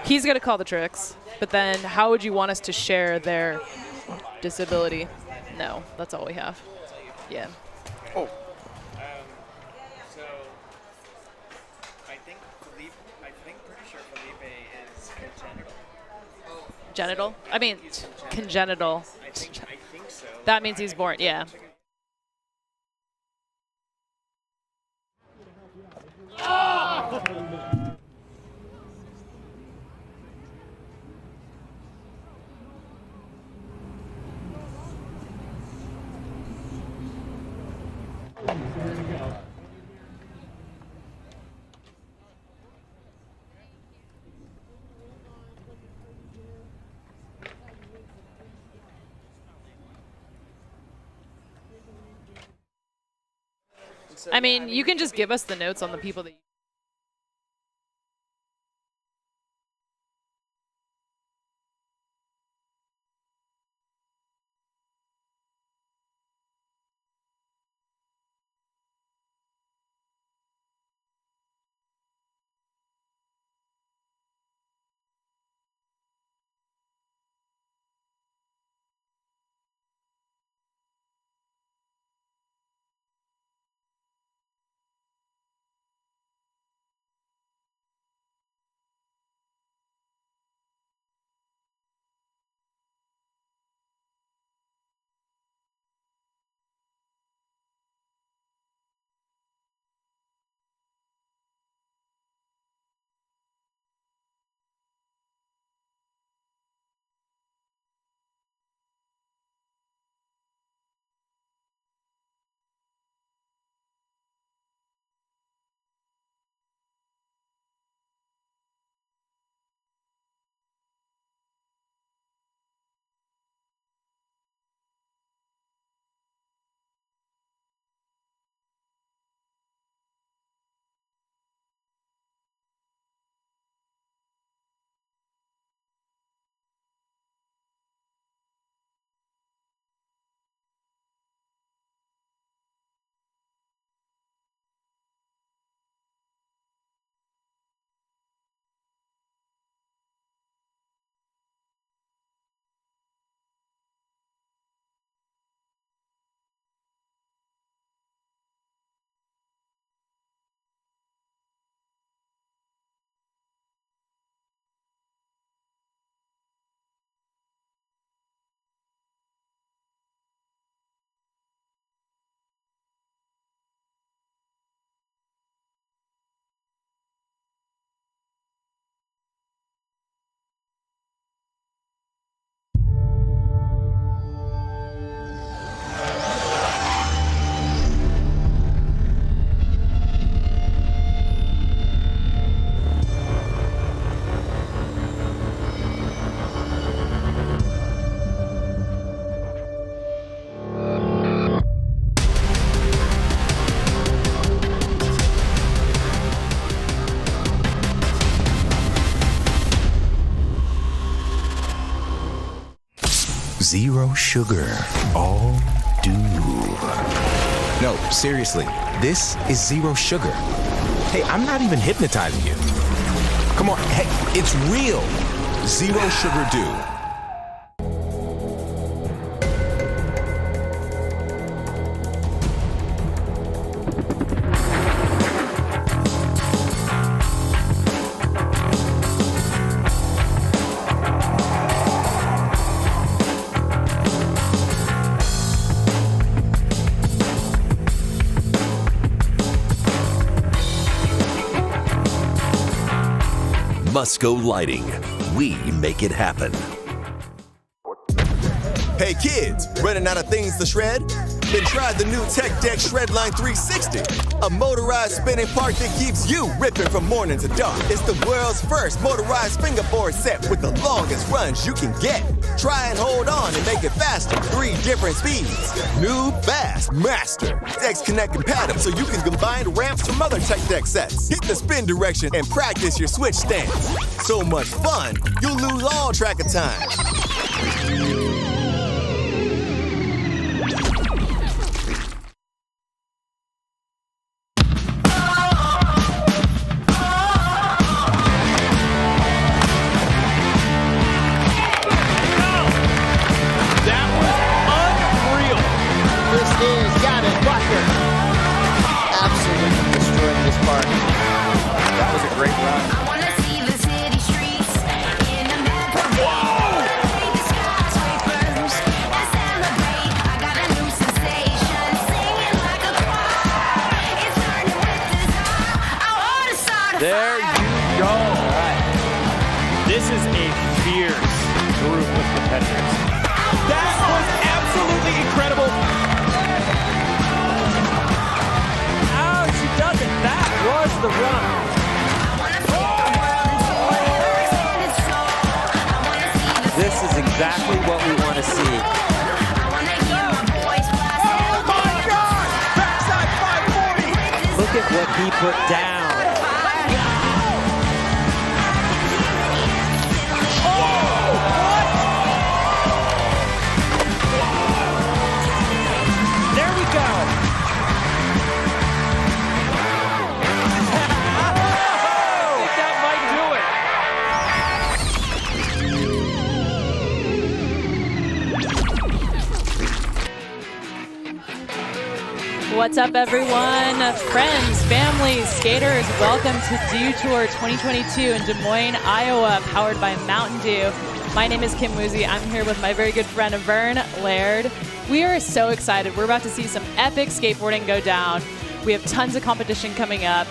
He's going to call the tricks, but then how would you want us to share their disability? No, that's all we have. Yeah. Oh. So I think pretty sure Felipe is congenital. Genital? I mean, congenital. I think so. That means he's born, yeah. I mean, you can just give us the notes on the people that you... Zero sugar, all do. No, seriously, this is zero sugar. Hey, I'm not even hypnotizing you. Come on, hey, it's real. Zero sugar do. Musco Lighting. We make it happen. Hey kids, running out of things to shred? Then try the new Tech Deck Shredline 360, a motorized spinning park that keeps you ripping from morning to dark. It's the world's first motorized fingerboard set with the longest runs you can get. Try and hold on and make it faster. 3 different speeds. New, fast, master. Decks connect compatible so you can combine ramps from other Tech Deck sets. Hit the spin direction and practice your switch stance. So much fun, you'll lose all track of time. is a fierce group of competitors. That was absolutely incredible. Oh, she does it. That was the run. This is exactly what we want to see. Oh my God! Backside 540! Look at what he put down. There we go. I think that might do it. What's up, everyone? Friends, families, skaters, welcome to Dew Tour 2022 in Des Moines, Iowa, powered by Mountain Dew. My name is Kim Woozy. I'm here with my very good friend, Vern Laird. We are so excited. We're about to see some epic skateboarding go down. We have tons of competition coming up.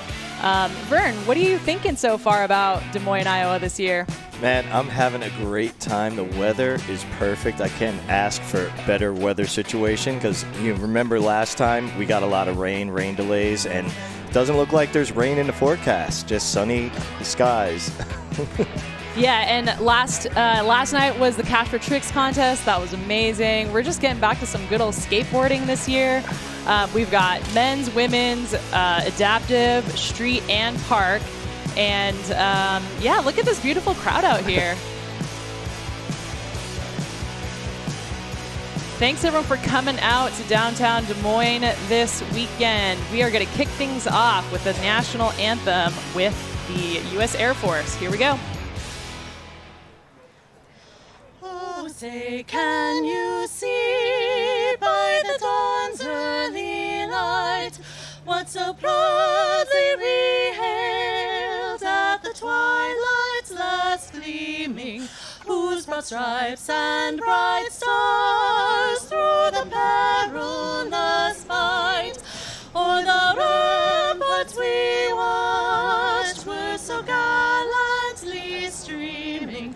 Vern, what are you thinking so far about Des Moines, Iowa this year? Man, I'm having a great time. The weather is perfect. I can't ask for a better weather situation because you remember last time we got a lot of rain delays, and it doesn't look like there's rain in the forecast, just sunny skies. Yeah, and last night was the Cash for Tricks contest. That was amazing. We're just getting back to some good old skateboarding this year. We've got men's, women's, adaptive, street, and park. And yeah, look at this beautiful crowd out here. Thanks everyone for coming out to downtown Des Moines this weekend. We are going to kick things off with the national anthem with the U.S. Air Force. Here we go. Oh, say, can you see by the dawn's early light what so proudly we hailed at the twilight's last gleaming, whose broad stripes and bright stars through the perilous fight o'er the ramparts we watched were so gallantly streaming,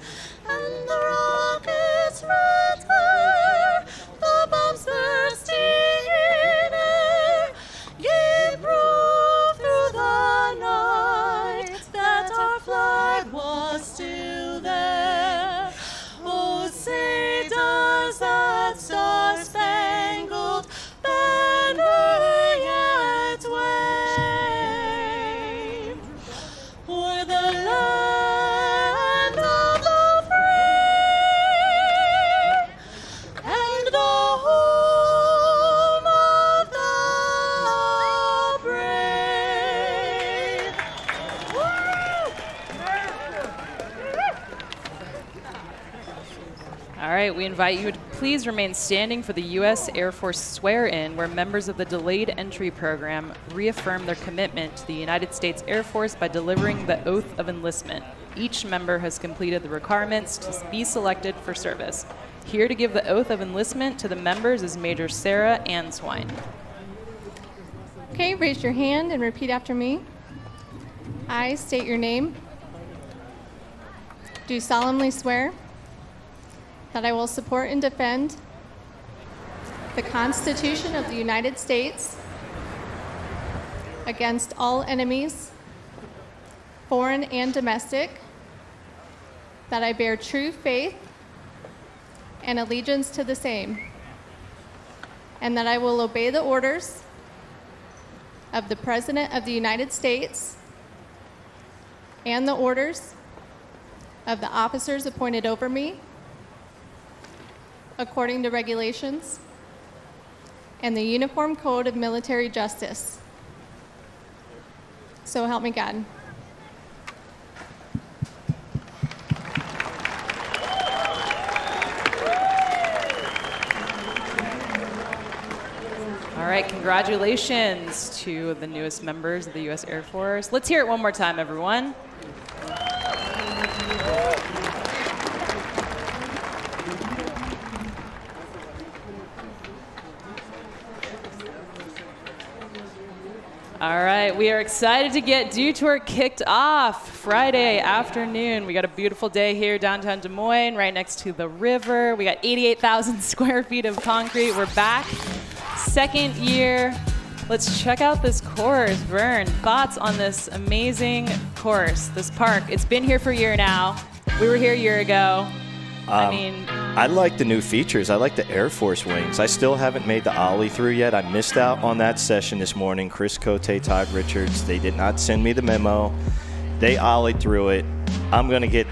and the rockets' red glare, the bombs bursting in air, gave proof through the night that our flag was still there. Oh, say does that star-spangled banner yet wave o'er the land of the free and the home of the brave? All right, we invite you to please remain standing for the U.S. Air Force swear-in, where members of the Delayed Entry Program reaffirm their commitment to the United States Air Force by delivering the oath of enlistment. Each member has completed the requirements to be selected for service. Here to give the oath of enlistment to the members is Major Sarah Answine. Okay, raise your hand and repeat after me. I state your name. Do solemnly swear that I will support and defend the Constitution of the United States against all enemies, foreign and domestic, that I bear true faith and allegiance to the same, and that I will obey the orders of the President of the United States and the orders of the officers appointed over me according to regulations and the Uniform Code of Military Justice. So help me God. All right, congratulations to the newest members of the U.S. Air Force. Let's hear it one more time, everyone. All right, we are excited to get Dew Tour kicked off Friday afternoon. We got a beautiful day here downtown Des Moines, right next to the river. We got 88,000 square feet of concrete. We're back, second year. Let's check out this course. Vern, thoughts on this amazing course, this park? It's been here for a year now. We were here a year ago. I like the new features. I like the Air Force wings. I still haven't made the ollie through yet. I missed out on that session this morning. Chris Cote, Todd Richards, they did not send me the memo. They ollied through it. I'm going to get,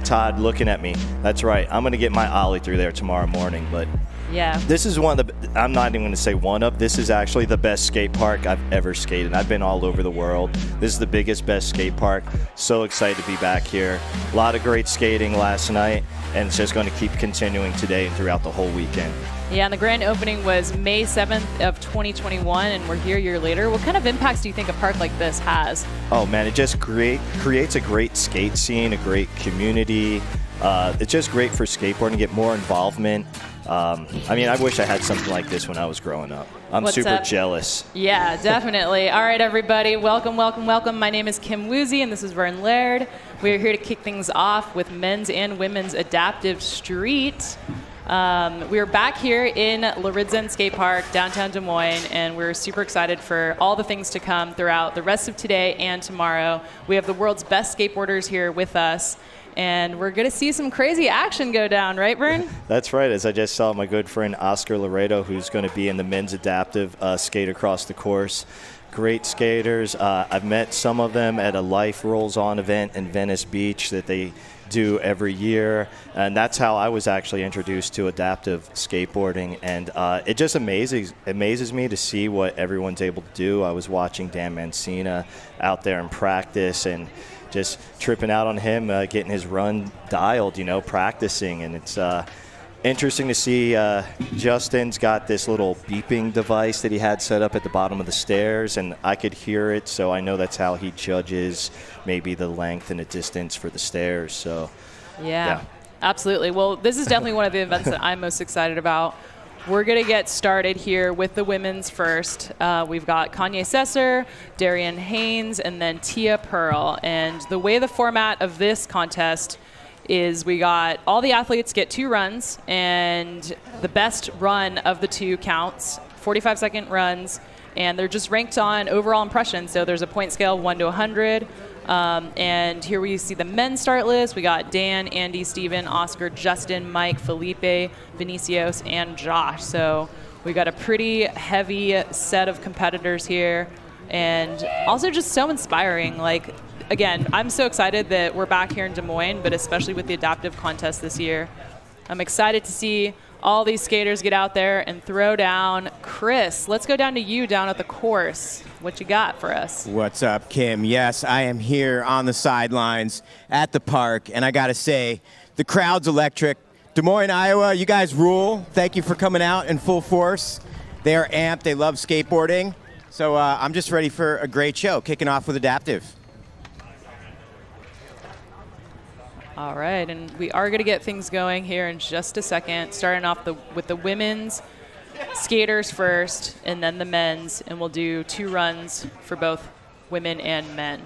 Todd looking at me. That's right. I'm going to get my ollie through there tomorrow morning. But yeah, this is one of the, I'm not even going to say one of, this is actually the best skate park I've ever skated. I've been all over the world. This is the biggest, best skate park. So excited to be back here. A lot of great skating last night, and it's just going to keep continuing today and throughout the whole weekend. Yeah, and the grand opening was May 7th of 2021, and we're here a year later. What kind of impacts do you think a park like this has? Oh man, it just creates a great skate scene, a great community. It's just great for skateboarding, get more involvement. I wish I had something like this when I was growing up. I'm What's super up? jealous. Yeah, definitely. All right, everybody, welcome, welcome, welcome. My name is Kim Woozy, and this is Vern Laird. We are here to kick things off with men's and women's adaptive street. We are back here in Lauridsen Skatepark, downtown Des Moines, and we're super excited for all the things to come throughout the rest of today and tomorrow. We have the world's best skateboarders here with us, and we're going to see some crazy action go down, right, Vern? That's right. As I just saw my good friend Oscar Laredo, who's going to be in the men's adaptive skate across the course. Great skaters. I've met some of them at a Life Rolls On event in Venice Beach that they do every year, and that's how I was actually introduced to adaptive skateboarding, and it just amazes me to see what everyone's able to do. I was watching Dan Mancina out there in practice and just tripping out on him, getting his run dialed, practicing, and it's interesting to see Justin's got this little beeping device that he had set up at the bottom of the stairs, and I could hear it, so I know that's how he judges maybe the length and the distance for the stairs. So yeah. Absolutely. Well, this is definitely one of the events that I'm most excited about. We're going to get started here with the women's first. We've got Kanye Sesser, Darian Haynes, and then Tia Pearl. And the way the format of this contest is we got all the athletes get 2 runs, and the best run of the 2 counts, 45-second runs, and they're just ranked on overall impression. So there's a point scale, 1 to 100. And here we see the men's start list. We got Dan, Andy, Steven, Oscar, Justin, Mike, Felipe, Vinicius, and Josh. So we got a pretty heavy set of competitors here, and also just so inspiring. Like, again, I'm so excited that we're back here in Des Moines, but especially with the adaptive contest this year. I'm excited to see all these skaters get out there and throw down. Chris, let's go down to you down at the course. What you got for us? What's up, Kim? Yes, I am here on the sidelines at the park, and I got to say, the crowd's electric. Des Moines, Iowa, you guys rule. Thank you for coming out in full force. They are amped. They love skateboarding. So I'm just ready for a great show, kicking off with adaptive. All right, and we are going to get things going here in just a second, starting off with the women's skaters first, and then the men's, and we'll do 2 runs for both women and men.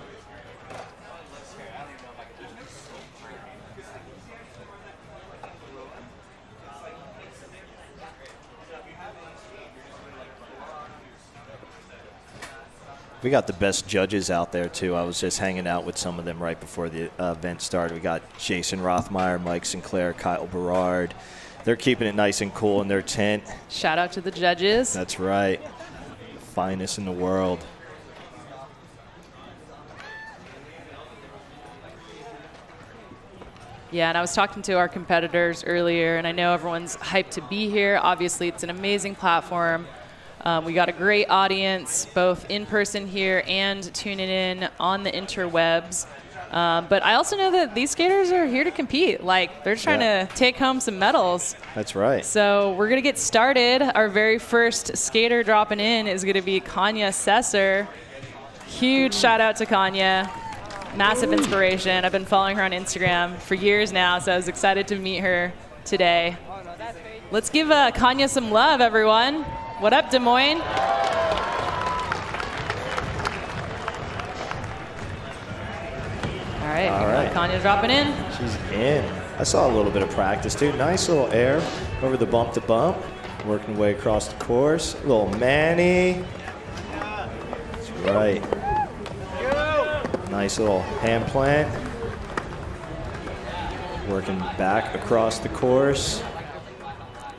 We got the best judges out there, too. I was just hanging out with some of them right before the event started. We got Jason Rothmeyer, Mike Sinclair, Kyle Berard. They're keeping it nice and cool in their tent. Shout out to the judges. That's right. Finest in the world. Yeah, and I was talking to our competitors earlier, and I know everyone's hyped to be here. Obviously, it's an amazing platform. We got a great audience, both in person here and tuning in on the interwebs. But I also know that these skaters are here to compete. Like, they're trying to take home some medals. That's right. So we're going to get started. Our very first skater dropping in is going to be Kanye Sesser. Huge shout out to Kanye. Massive inspiration. I've been following her on Instagram for years now, so I was excited to meet her today. Let's give Kanye some love, everyone. What up, Des Moines? right. All right. Kanya dropping in. She's in. I saw a little bit of practice, too. Nice little air over the bump to bump. Working her way across the course. A little Manny. That's right. Nice little hand plant. Working back across the course.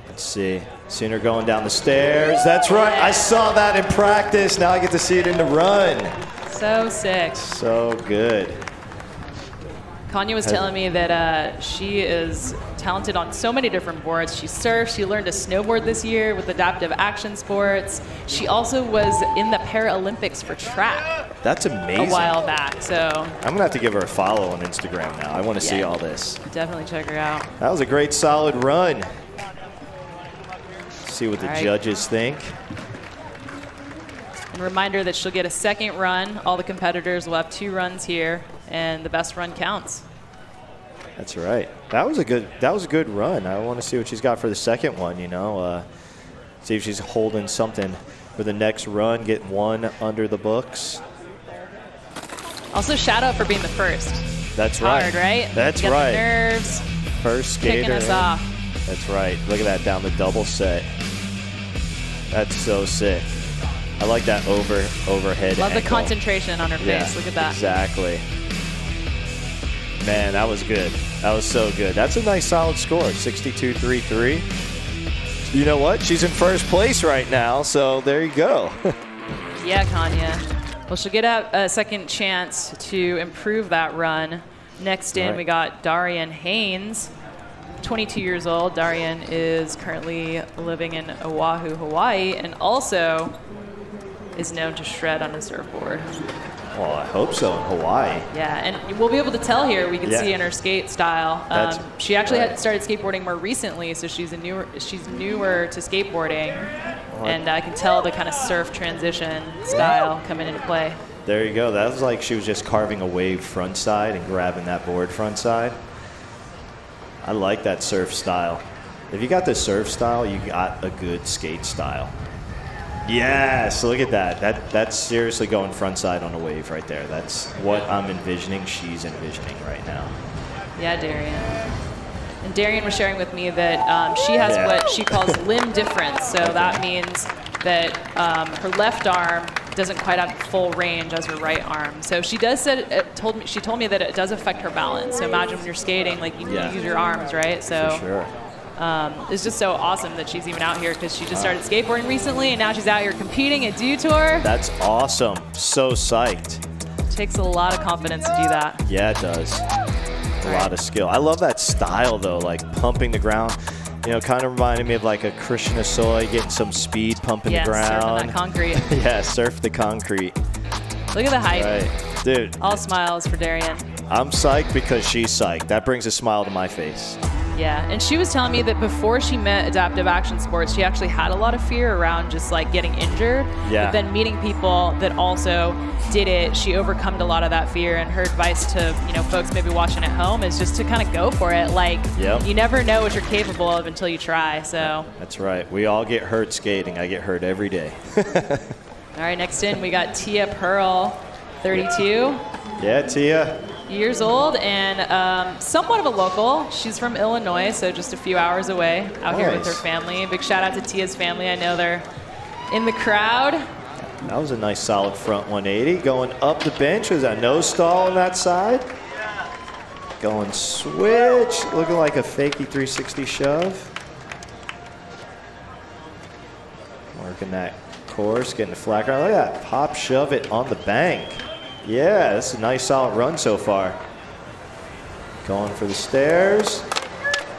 Let's see. Seen her going down the stairs. That's right. I saw that in practice. Now I get to see it in the run. So sick. So good. Kanya was telling me that she is talented on so many different boards. She surfs. She learned to snowboard this year with adaptive action sports. She also was in the Paralympics for track. That's amazing. A while back. So I'm going to have to give her a follow on Instagram now. I want to see all this. Definitely check her out. That was a great, solid run. See what the judges think. And reminder that she'll get a second run. All the competitors will have 2 runs here, and the best run counts. That's right. That was a good run. I want to see what she's got for the second one, you know. See if she's holding something for the next run, getting 1 under the books. Also, shout out for being the first. That's right. Hard, right? That's you got right. The nerves. First skater. Kicking us off. That's right. Look at that down the double set. That's so sick. I like that overhead Love angle. the concentration on her face. Look at that. Exactly. Man, that was good. That was so good. That's a nice solid score, 62.33. You know what? She's in first place right now, so there you go. Yeah, Kanya. Well, she'll get a second chance to improve that run. Next in, we got Darian Haynes, 22 years old. Darian is currently living in Oahu, Hawaii, and also is known to shred on a surfboard. Well, I hope so in Hawaii. Yeah, and we'll be able to tell here. We can see in her skate style. She actually had started skateboarding more recently, so she's newer to skateboarding, and I can tell the kind of surf transition style coming into play. There you go. That was like she was just carving a wave front side and grabbing that board front side. I like that surf style. If you got the surf style, you got a good skate style. Yes, look at that. That's seriously going front side on a wave right there. That's what I'm envisioning she's envisioning right now. Yeah, Darian. And Darian was sharing with me that she has what she calls limb difference. So that means that her left arm doesn't quite have full range as her right arm. So she told me that it does affect her balance. So imagine when you're skating, like you use your arms, right? So for sure. It's just so awesome that she's even out here because she just started skateboarding recently and now she's out here competing at Dew Tour. That's awesome. So psyched. Takes a lot of confidence to do that. Yeah, it does. A lot of skill. I love that style though, like pumping the ground. You know, kind of reminded me of like a Christian Asoy getting some speed pumping the ground. Surfing that concrete. Yeah, surf the concrete. Look at the height. Right. Dude. All smiles for Darian. I'm psyched because she's psyched. That brings a smile to my face. Yeah, and she was telling me that before she met adaptive action sports, she actually had a lot of fear around just like getting injured. Yeah. But then meeting people that also did it, she overcome a lot of that fear. And her advice to folks maybe watching at home is just to kind of go for it. Like you never know what you're capable of until you try. So that's right. We all get hurt skating. I get hurt every day. All right, next in we got Tia Pearl, 32. Yeah, Tia. Years old and somewhat of a local. She's from Illinois, so just a few hours away out here with her family. Big shout out to Tia's family. I know they're in the crowd. That was a nice solid front 180. Going up the bench. Was that no stall on that side? Going switch. Looking like a fakey 360 shove. Working that course, getting the flat ground. Look at that. Pop shove it on the bank. Yeah, that's a nice solid run so far. Going for the stairs.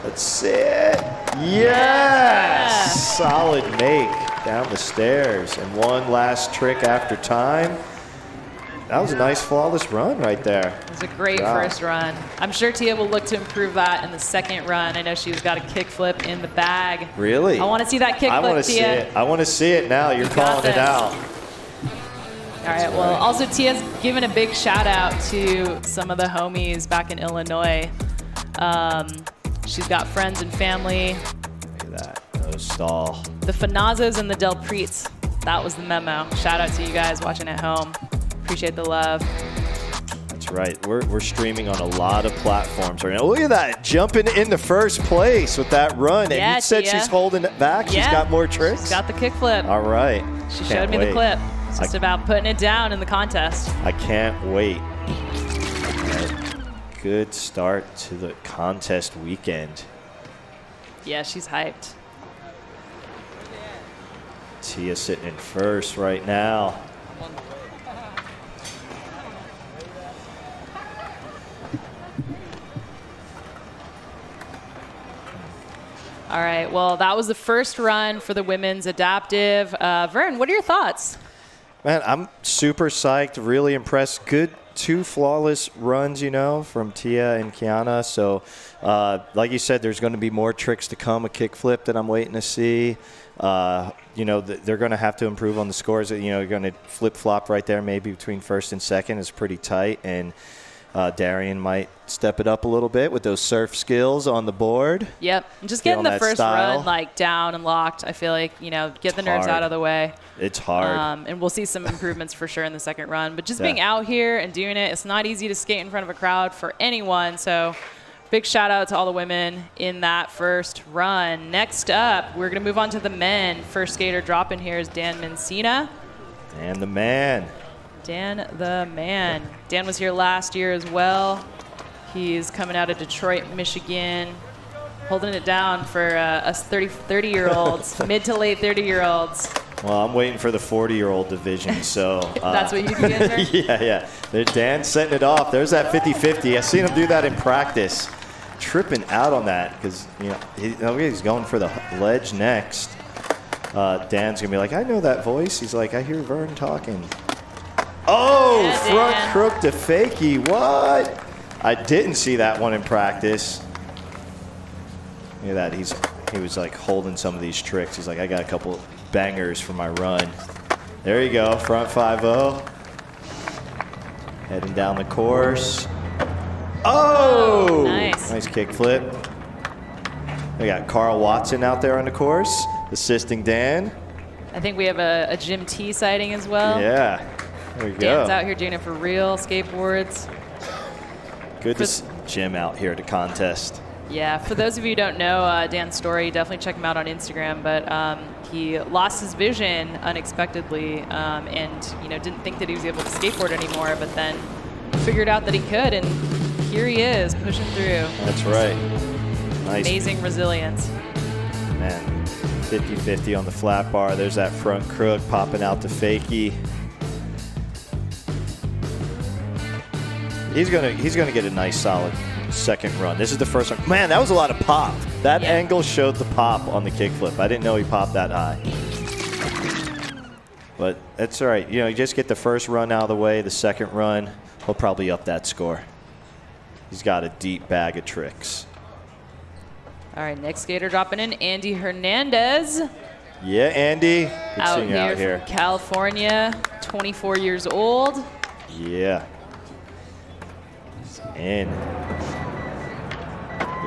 That's it. Yes! Solid make down the stairs. And one last trick after time. That was a nice flawless run right there. It was a great first run. I'm sure Tia will look to improve that in the second run. I know she's got a kickflip in the bag. Really? I want to see that kickflip, Tia. I want to see it. I want to see it now. You're calling it out. All right, well, also Tia's given a big shout out to some of the homies back in Illinois. She's got friends and family. Look at that, no stall. The Fanazas and the Del Preets. That was the memo. Shout out to you guys watching at home. Appreciate the love. That's That's right. We're streaming on a lot of platforms right now. Look at that, jumping into first place with that run. Yeah, and you said Tia. she's holding it back. She's got more tricks. She's got the kickflip. All right. She showed me the clip. It's just about putting it down in the contest. I can't wait. Good start to the contest weekend. Yeah, she's hyped. Tia sitting in first right now. All right, well, that was the first run for the women's adaptive. Vern, what are your thoughts? Man, I'm super psyched, really impressed. Good 2 flawless runs, you know, from Tia and Kiana. So, like you said, there's going to be more tricks to come, a kickflip that I'm waiting to see. You know, they're going to have to improve on the scores. You know, you're going to flip-flop right there, maybe between first and second is pretty tight. And Darian might step it up a little bit with those surf skills on the board. Yep, and just getting the first style. run like down and locked. I feel like, you know, get the nerves out of the way. It's hard. And we'll see some improvements for sure in the second run. But just being out here and doing it, it's not easy to skate in front of a crowd for anyone. So big shout out to all the women in that first run. Next up, we're going to move on to the men. First skater dropping here is Dan Mencina. And the man. Dan the man. Dan was here last year as well. He's coming out of Detroit, Michigan, holding it down for us 30-year-olds, mid to late 30-year-olds. Well, I'm waiting for the 40-year-old division, so. That's what you can get there? Yeah. There's Dan setting it off. There's that 50-50. I've seen him do that in practice. Tripping out on that because, you know, he's going for the ledge next. Dan's going to be like, I know that voice. He's like, I hear Vern talking. Oh, yeah, front Dan. crook to fakie. What? I didn't see that one in practice. Look at that. He was like holding some of these tricks. He's like, I got a couple bangers for my run. There you go, front 5-0. Heading down the course. Oh! Nice kick flip. We got Carl Watson out there on the course, assisting Dan. I think we have a Jim T sighting as well. Yeah, there we go. Dan's out here doing it for real, skateboards. Good to see Jim out here at the contest. Yeah, for those of you who don't know Dan's story, definitely check him out on Instagram. But he lost his vision unexpectedly, and didn't think that he was able to skateboard anymore. But then figured out that he could, and here he is pushing through. That's right. Nice. Amazing resilience. Man, 50-50 on the flat bar. There's that front crook popping out to fakie. He's gonna get a nice solid second run. This is the first one. Man, that was a lot of pop. That angle showed the pop on the kickflip. I didn't know he popped that high. But that's all right. You just get the first run out of the way. The second run, he'll probably up that score. He's got a deep bag of tricks. All right, next skater dropping in, Andy Hernandez. Yeah, Andy. Good out seeing you out here. From California, 24 years old. Yeah. He's in.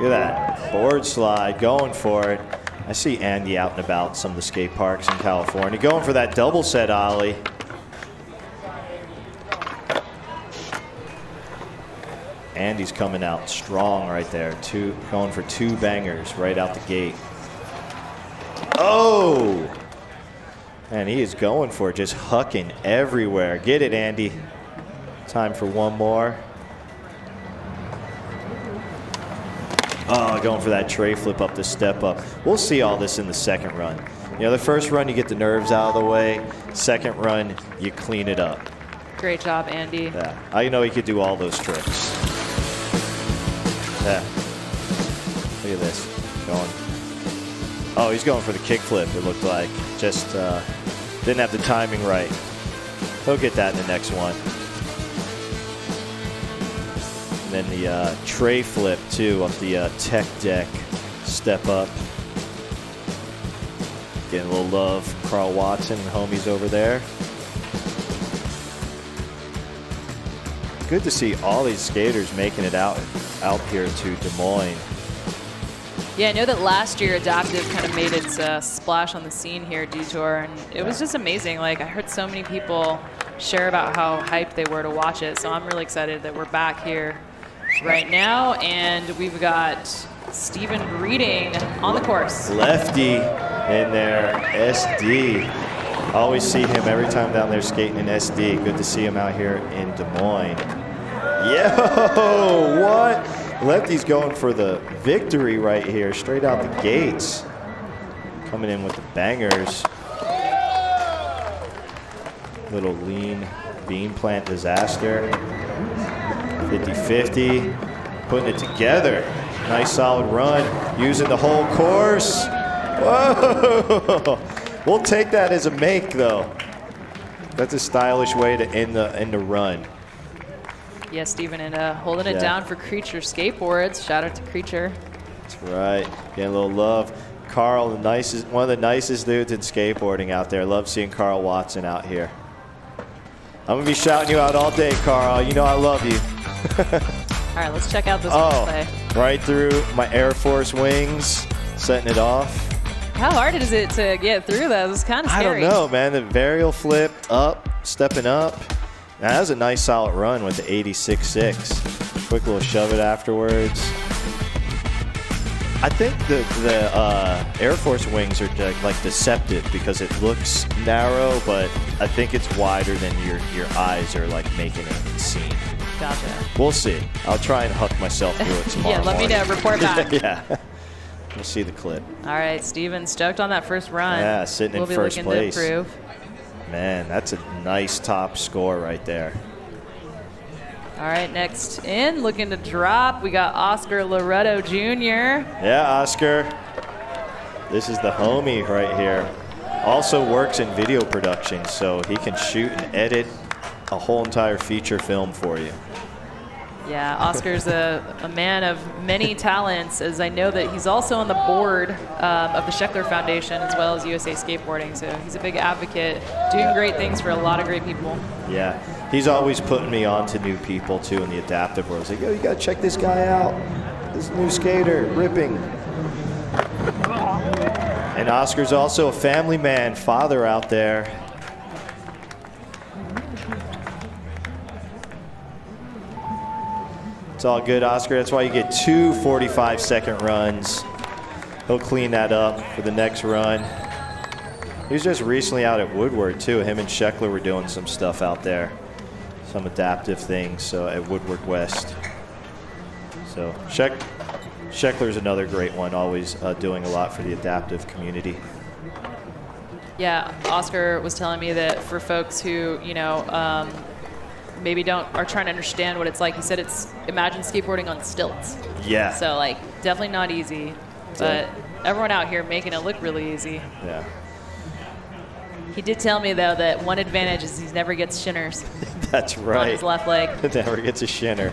Look at that. Board slide, going for it. I see Andy out and about some of the skate parks in California, going for that double set ollie. Andy's coming out strong right there. Going for 2 bangers right out the gate. Oh! And he is going for it, just hucking everywhere. Get it, Andy. Time for one more. Oh, going for that tray flip up the step up. We'll see all this in the second run. The first run, you get the nerves out of the way. Second run, you clean it up. Great job, Andy. Yeah, I know he could do all those tricks. Yeah. Look at this. Going. Oh, he's going for the kickflip, it looked like. Just didn't have the timing right. He'll get that in the next one. And then the tray flip, too, up the tech deck. Step up. Getting a little love. Carl Watson and homies over there. Good to see all these skaters making it out here to Des Moines. Yeah, I know that last year Adaptive kind of made its splash on the scene here at Detour, and it was just amazing. Like, I heard so many people share about how hyped they were to watch it. So I'm really excited that we're back here right now, and we've got Stephen Breeding on the course. Lefty in there, SD. Always see him every time down there skating in SD. Good to see him out here in Des Moines. Yo, what? Lefty's going for the victory right here, straight out the gates. Coming in with the bangers. Little lean bean plant disaster. 50-50, putting it together. Nice solid run, using the whole course. Whoa! We'll take that as a make, though. That's a stylish way to end the run. Yeah, Stephen, and holding it down for Creature Skateboards. Shout out to Creature. That's right. Getting a little love. Carl, one of the nicest dudes in skateboarding out there. Love seeing Carl Watson out here. I'm gonna be shouting you out all day, Carl. You know I love you. All right, let's check out this play. Right through my Air Force wings, setting it off. How hard is it to get through those? It's kind of scary. I don't know, man. The varial flip up, stepping up. That was a nice solid run with the 86.6. Quick little shove it afterwards. I think the Air Force wings are like deceptive because it looks narrow, but I think it's wider than your eyes are like making it seem. Gotcha. We'll see. I'll try and huck myself through it tomorrow. Yeah, let me know. Report back. Yeah. We'll see the clip. All right, Steven, stoked on that first run. Yeah, sitting in first place. We'll be looking to improve. Man, that's a nice top score right there. All right, next in, looking to drop, we got Oscar Loretto Jr. Yeah, Oscar. This is the homie right here. Also works in video production, so he can shoot and edit a whole entire feature film for you. Yeah, Oscar's a man of many talents, as I know that he's also on the board of the Scheckler Foundation as well as USA Skateboarding. So he's a big advocate, doing great things for a lot of great people. Yeah, he's always putting me on to new people too in the adaptive world. He's like, yo, you gotta check this guy out. This new skater, ripping. And Oscar's also a family man, father out there. It's all good, Oscar. That's why you get 2 45-second runs. He'll clean that up for the next run. He was just recently out at Woodward, too. Him and Scheckler were doing some stuff out there, some adaptive things at Woodward West. So Scheckler's another great one, always doing a lot for the adaptive community. Yeah, Oscar was telling me that for folks who, maybe are trying to understand what it's like. He said imagine skateboarding on stilts. Yeah. So like definitely not easy, but everyone out here making it look really easy. Yeah. He did tell me though that one advantage is he never gets shinners. That's right. On his left leg. Never gets a shinner.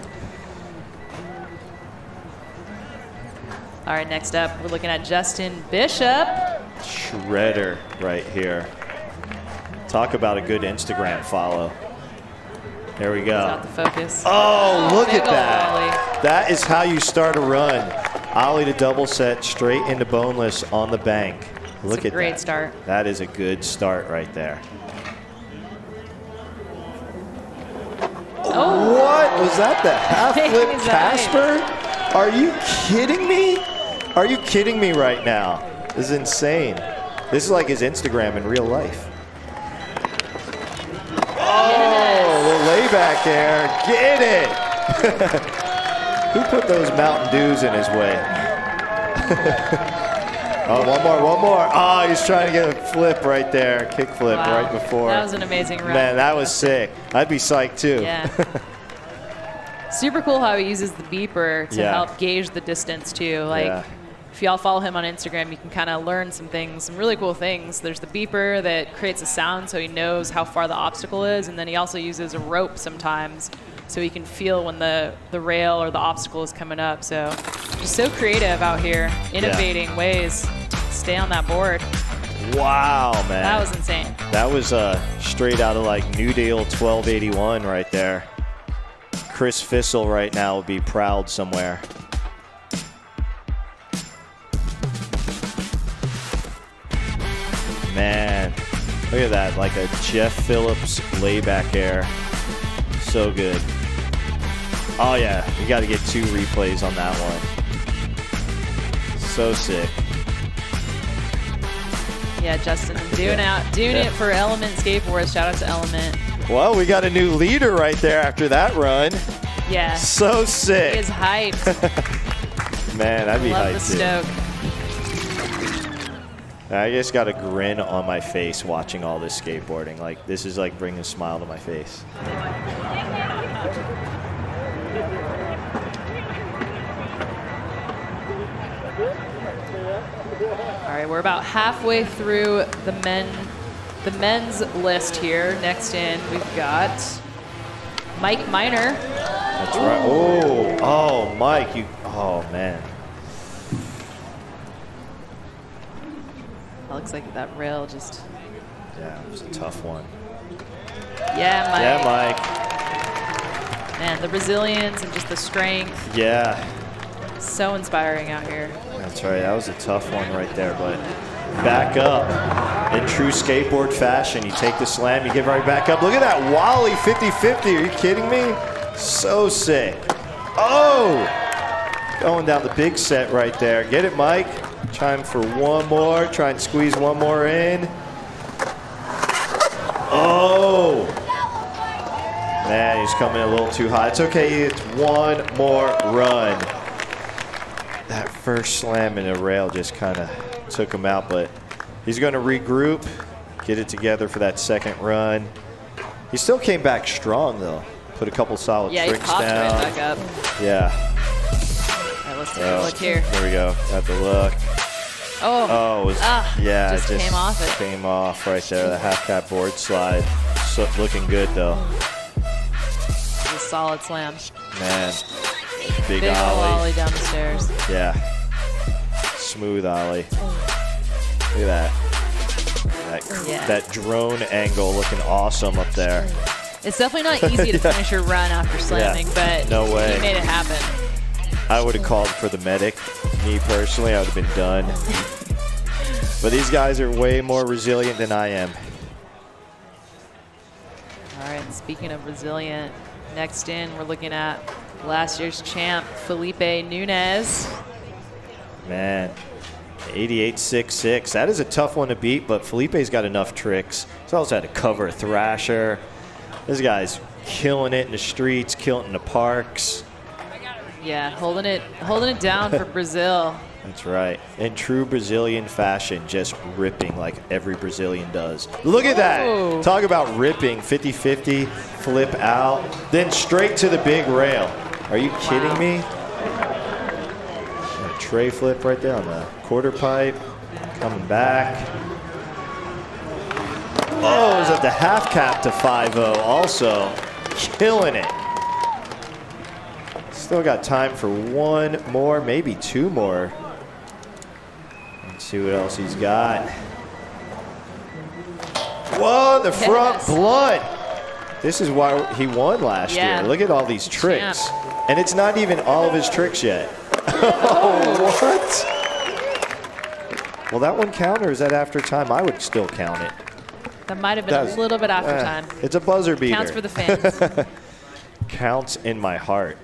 All right, next up we're looking at Justin Bishop. Shredder right here. Talk about a good Instagram follow. There we go. Not the focus. Oh, look at big ol' that. ollie. That is how you start a run. Ollie to double set straight into boneless on the bank. Look at that. Great start. That is a good start right there. Oh. What? Was that the half flip Casper? Are you kidding me? Are you kidding me right now? This is insane. This is like his Instagram in real life. Layback air, get it! Who put those Mountain Dews in his way? Oh, one more. Oh, he's trying to get a flip right there, kick flip right before. That was an amazing run. Man, that was sick. I'd be psyched too. Yeah. Super cool how he uses the beeper to help gauge the distance too. Like, if y'all follow him on Instagram, you can kind of learn some things, some really cool things. There's the beeper that creates a sound so he knows how far the obstacle is, and then he also uses a rope sometimes so he can feel when the rail or the obstacle is coming up. So just so creative out here, innovating ways to stay on that board. Wow, man. That was insane. That was straight out of like New Deal 1281 right there. Chris Fissel right now will be proud somewhere. Man, Look at that, like a Jeff Phillips layback air. So good. Oh yeah, we got to get 2 replays on that one. So sick. Yeah, Justin, doing it for Element Skateboards. Shout out to Element. Well, we got a new leader right there after that run. Yeah. So sick. He is hyped. Man, I'd be Love the hyped stoke. too. I just got a grin on my face watching all this skateboarding. Like, this is like bringing a smile to my face. All right, we're about halfway through the men's list here. Next in, we've got Mike Miner. That's right. Oh, Mike, oh man. That looks like that rail just. Yeah, it was a tough one. Yeah, Mike. Yeah, Mike. Man, the resilience and just the strength. Yeah. So inspiring out here. That's right. That was a tough one right there, but back up in true skateboard fashion. You take the slam, you get right back up. Look at that Wally 50-50. Are you kidding me? So sick. Oh! Going down the big set right there. Get it, Mike. Trying for one more. Try and squeeze one more in. Oh! Man, he's coming a little too high. It's okay. It's one more run. That first slam in a rail just kind of took him out, but he's going to regroup, get it together for that second run. He still came back strong, though. Put a couple solid tricks he popped down. right back up. Yeah. All right, let's take a look here. There we go. Got the look. Oh, it was, yeah, just came off it. Came off right there. The half cap board slide. So, looking good, though. It's a solid slam. Man. Big old ollie. ollie down the stairs. Yeah. Smooth ollie. Look at that. That drone angle looking awesome up there. It's definitely not easy to finish your run after slamming, but no way. he made it happen. I would have called for the medic. Me personally, I would have been done. But these guys are way more resilient than I am. All right, speaking of resilient, next in, we're looking at last year's champ, Felipe Nunez. Man, 88.66. That is a tough one to beat, but Felipe's got enough tricks. He's also had to cover a thrasher. This guy's killing it in the streets, killing it in the parks. Yeah, holding it down for Brazil. That's right. In true Brazilian fashion, just ripping like every Brazilian does. Look at that. Talk about ripping. 50-50, flip out, then straight to the big rail. Are you kidding me? A tray flip right there on the quarter pipe. Coming back. Oh, is at the half cap to 5-0 also. Killing it. Still got time for one more, maybe two more. Let's see what else he's got. Whoa, the front blunt. This is why he won last year. Look at all these tricks. And it's not even all of his tricks yet. Oh, what? Will that one count, or is that after time? I would still count it. That might have been a little bit after time. It's a buzzer beater. Counts for the fans. Counts in my heart.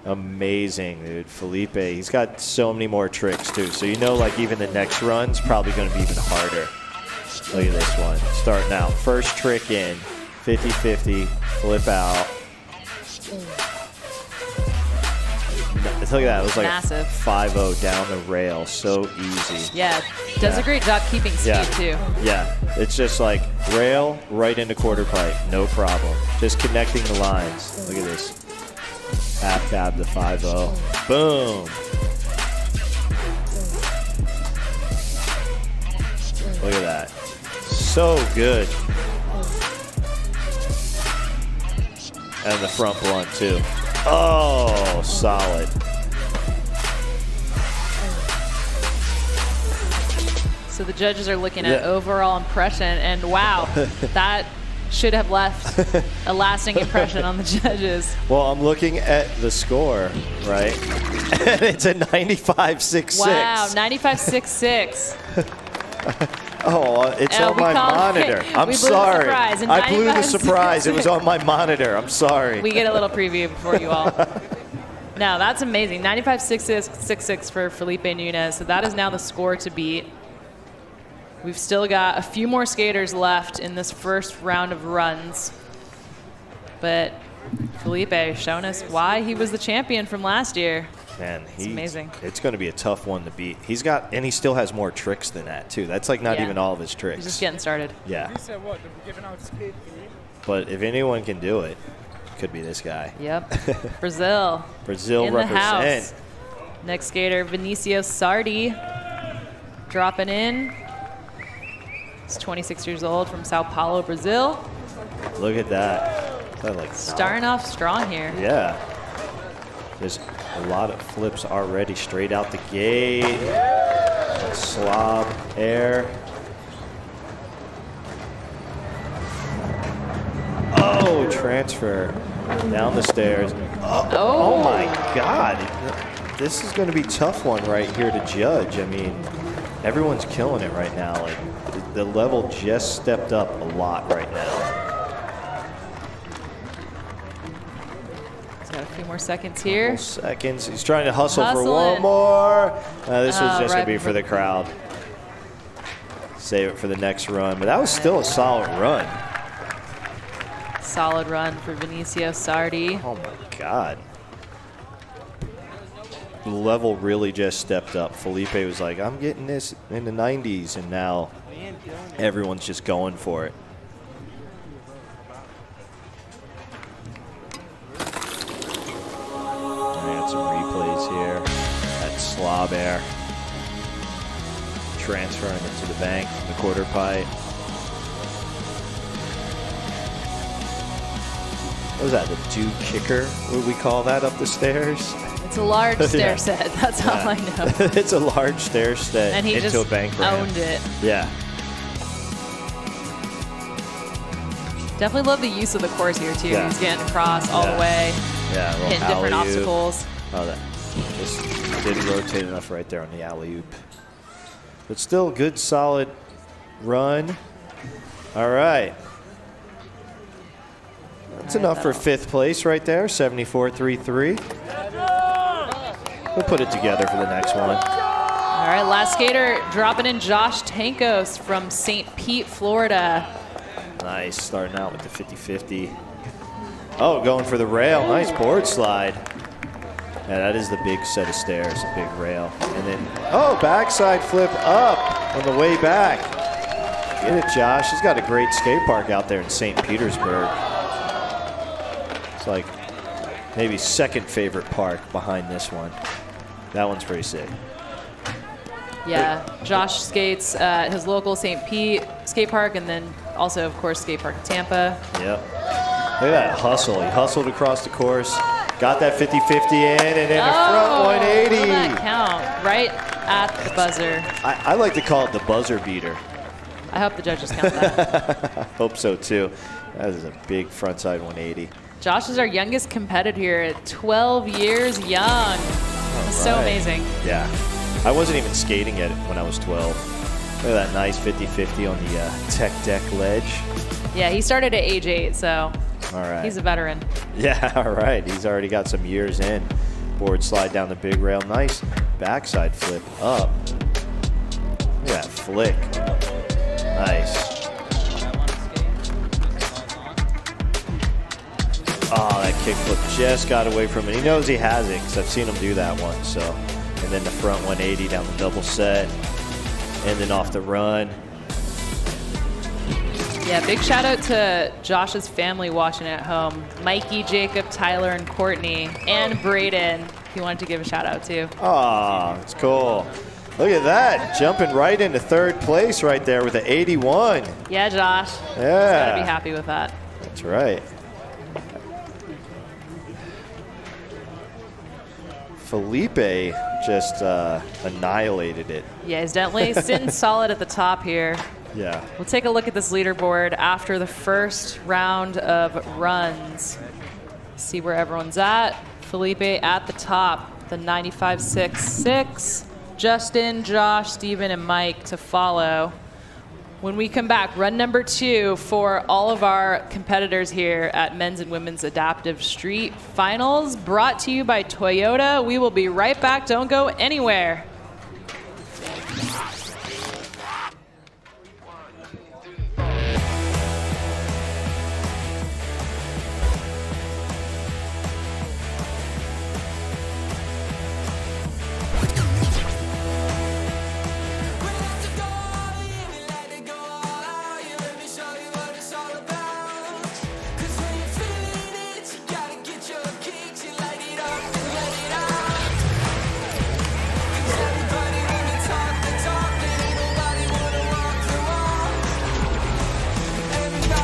Amazing, dude. Felipe, he's got so many more tricks, too. So you know, like, even the next run's probably going to be even harder. Look at this one. Starting out. First trick in. 50-50. Flip out. Look at that. It was like massive. 5-0 down the rail. So easy. Yeah. Does a great job keeping speed, too. Yeah. It's just like rail right into quarter pipe. No problem. Just connecting the lines. Look at this. Half cab to 5-0. Boom. Look at that. So good. And the front blunt, too. Oh, solid. So the judges are looking at overall impression, and wow, that should have left a lasting impression on the judges. Well, I'm looking at the score, right? And it's a 95.66. Wow, 95.66. Oh, it's on we my called monitor. it. I'm We blew the sorry. surprise. And I blew the 95 surprise. It was on my monitor. I'm sorry. We get a little preview before you all. No, that's amazing. 95.66 for Felipe Nunez. So that is now the score to beat. We've still got a few more skaters left in this first round of runs. But Felipe showing us why he was the champion from last year. Man, it's amazing. It's going to be a tough one to beat. And he still has more tricks than that, too. That's like not even all of his tricks. He's just getting started. Yeah. He said what? They're giving out skate free? But if anyone can do it, could be this guy. Yep. Brazil. Brazil in represent. The house. Next skater, Vinicio Sardi, dropping in. He's 26 years old from Sao Paulo, Brazil. Look at that. Starting off strong here. Yeah. There's a lot of flips already straight out the gate. Slob air. Oh, transfer down the stairs. Oh my God. This is going to be a tough one right here to judge. I mean, everyone's killing it right now. Like the level just stepped up a lot right now. Got a few more seconds here. Seconds. He's trying to hustle for Hustling. one more. This was just right going to be for the crowd. Save it for the next run. But that was still a solid run. Solid run for Vinicio Sardi. Oh, my God. The level really just stepped up. Felipe was like, I'm getting this in the 90s, and now everyone's just going for it. Some replays here. That slob air. Transferring it to the bank from the quarter pipe. What was that, the Duke kicker? What do we call that up the stairs? It's a large stair set. That's all I know. It's a large stair set and he into just a bank ramp. Owned it. Yeah. Definitely love the use of the course here, too. Yeah. He's getting across all the way. Yeah, hitting different obstacles. Oh, that just didn't rotate enough right there on the alley-oop. But still a good, solid run. All right. That's enough for 5th place right there, 74.33. We'll put it together for the next one. All right, last skater dropping in Josh Tankos from St. Pete, Florida. Nice, starting out with the 50-50. Oh, going for the rail. Nice board slide. Yeah, that is the big set of stairs, a big rail. And then, backside flip up on the way back. Get it, Josh. He's got a great skate park out there in St. Petersburg. It's like maybe second favorite park behind this one. That one's pretty sick. Yeah, Josh skates at his local St. Pete skate park, and then also, of course, skate park in Tampa. Yep. Look at that hustle. He hustled across the course, got that 50-50 in, and then a front 180. Will that count? Right at the buzzer. I like to call it the buzzer beater. I hope the judges count that. I hope so, too. That is a big frontside 180. Josh is our youngest competitor here at 12 years young. So amazing. Yeah. I wasn't even skating yet when I was 12. Look at that nice 50-50 on the tech deck ledge. Yeah, he started at age 8, so all right. He's a veteran. Yeah, all right. He's already got some years in. Board slide down the big rail. Nice backside flip up. Look at that flick. Nice. Oh, that kickflip just got away from it. He knows he has it because I've seen him do that one. So, and then the front 180 down the double set, and then off the run. Yeah, big shout out to Josh's family watching at home. Mikey, Jacob, Tyler, and Courtney, and Braden. He wanted to give a shout out to. Oh, it's cool. Look at that, jumping right into 3rd place right there with the 81. Yeah, Josh. Yeah. Gotta be happy with that. That's right. Felipe just annihilated it. Yeah, he's definitely sitting solid at the top here. Yeah. We'll take a look at this leaderboard after the first round of runs. See where everyone's at. Felipe at the top, the 95.66. Justin, Josh, Steven, and Mike to follow. When we come back, run number 2 for all of our competitors here at Men's and Women's Adaptive Street Finals, brought to you by Toyota. We will be right back. Don't go anywhere.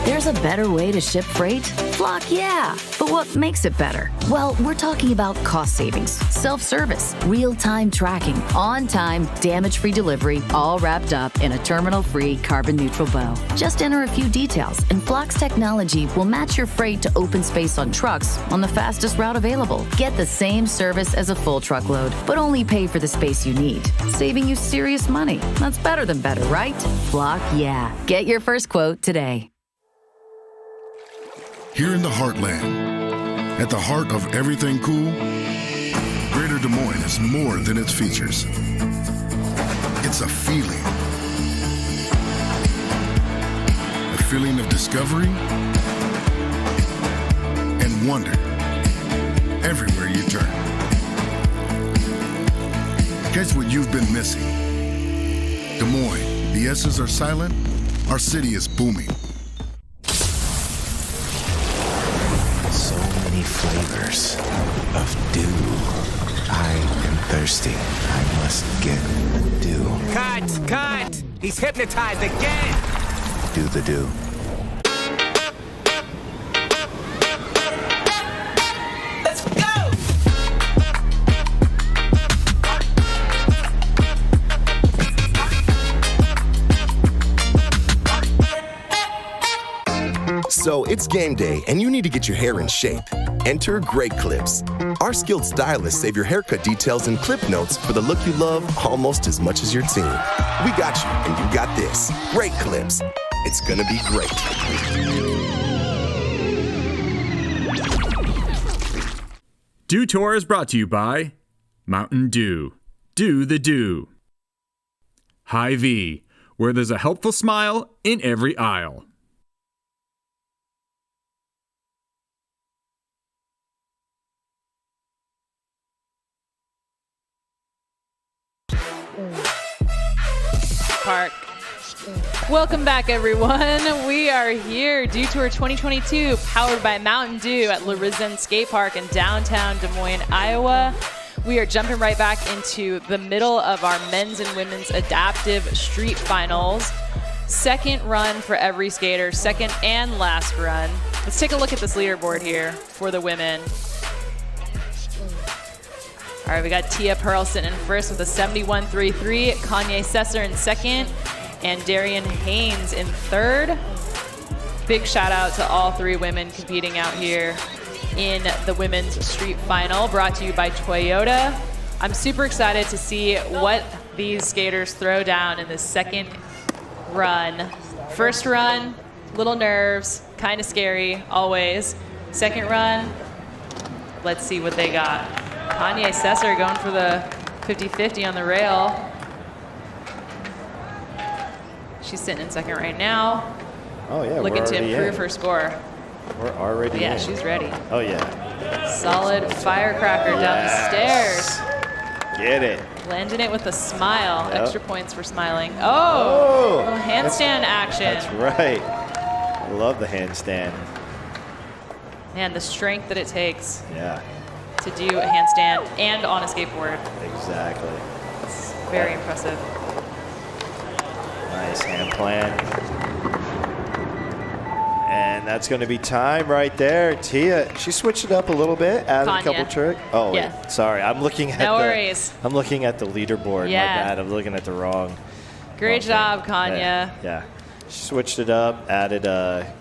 There's a better way to ship freight? Flock, yeah. But what makes it better? Well, we're talking about cost savings, self-service, real-time tracking, on-time, damage-free delivery, all wrapped up in a terminal-free, carbon-neutral bow. Just enter a few details, and Flock's technology will match your freight to open space on trucks on the fastest route available. Get the same service as a full truckload, but only pay for the space you need, saving you serious money. That's better than better, right? Flock, yeah. Get your first quote today. Here in the heartland, at the heart of everything cool, Greater Des Moines is more than its features. It's a feeling. A feeling of discovery and wonder everywhere you turn. Catch what you've been missing. Des Moines, the S's are silent, our city is booming. Flavors of dew. I am thirsty. I must get dew. Cut! He's hypnotized again! Do the dew. Let's go! So it's game day, and you need to get your hair in shape. Enter Great Clips. Our skilled stylists save your haircut details and clip notes for the look you love almost as much as your team. We got you, and you got this. Great Clips. It's gonna be great. Dew Tour is brought to you by Mountain Dew. Do the Dew. Hy-Vee, where there's a helpful smile in every aisle. Park. Welcome back, everyone. We are here, Dew Tour 2022, powered by Mountain Dew at Lauridsen Skatepark in downtown Des Moines, Iowa. We are jumping right back into the middle of our men's and women's adaptive street finals. Second run for every skater, second and last run. Let's take a look at this leaderboard here for the women. All right, we got Tia Pearlson in first with a 71.33, Kanye Sesser in second, and Darian Haynes in third. Big shout out to all 3 women competing out here in the women's street final, brought to you by Toyota. I'm super excited to see what these skaters throw down in this second run. First run, little nerves, kind of scary, always. Second run, let's see what they got. Kanye Sesser going for the 50-50 on the rail. She's sitting in second right now. Oh, yeah. Looking to improve her score. We're already Yeah, in. she's ready. Oh, yeah. Solid firecracker down the stairs. Get it. Landing it with a smile. Yep. Extra points for smiling. Oh! Little handstand action. That's right. I love the handstand. Man, the strength that it takes. Yeah. To do a handstand and on a skateboard. Exactly. It's very impressive. Nice hand plan. And that's going to be time right there. Tia, she switched it up a little bit, added a couple tricks. Oh, yeah. wait, sorry. I'm looking at worries. I'm looking at the leaderboard. Yeah. My bad. I'm looking at the wrong. Great job, Kanya. Yeah. She switched it up, added a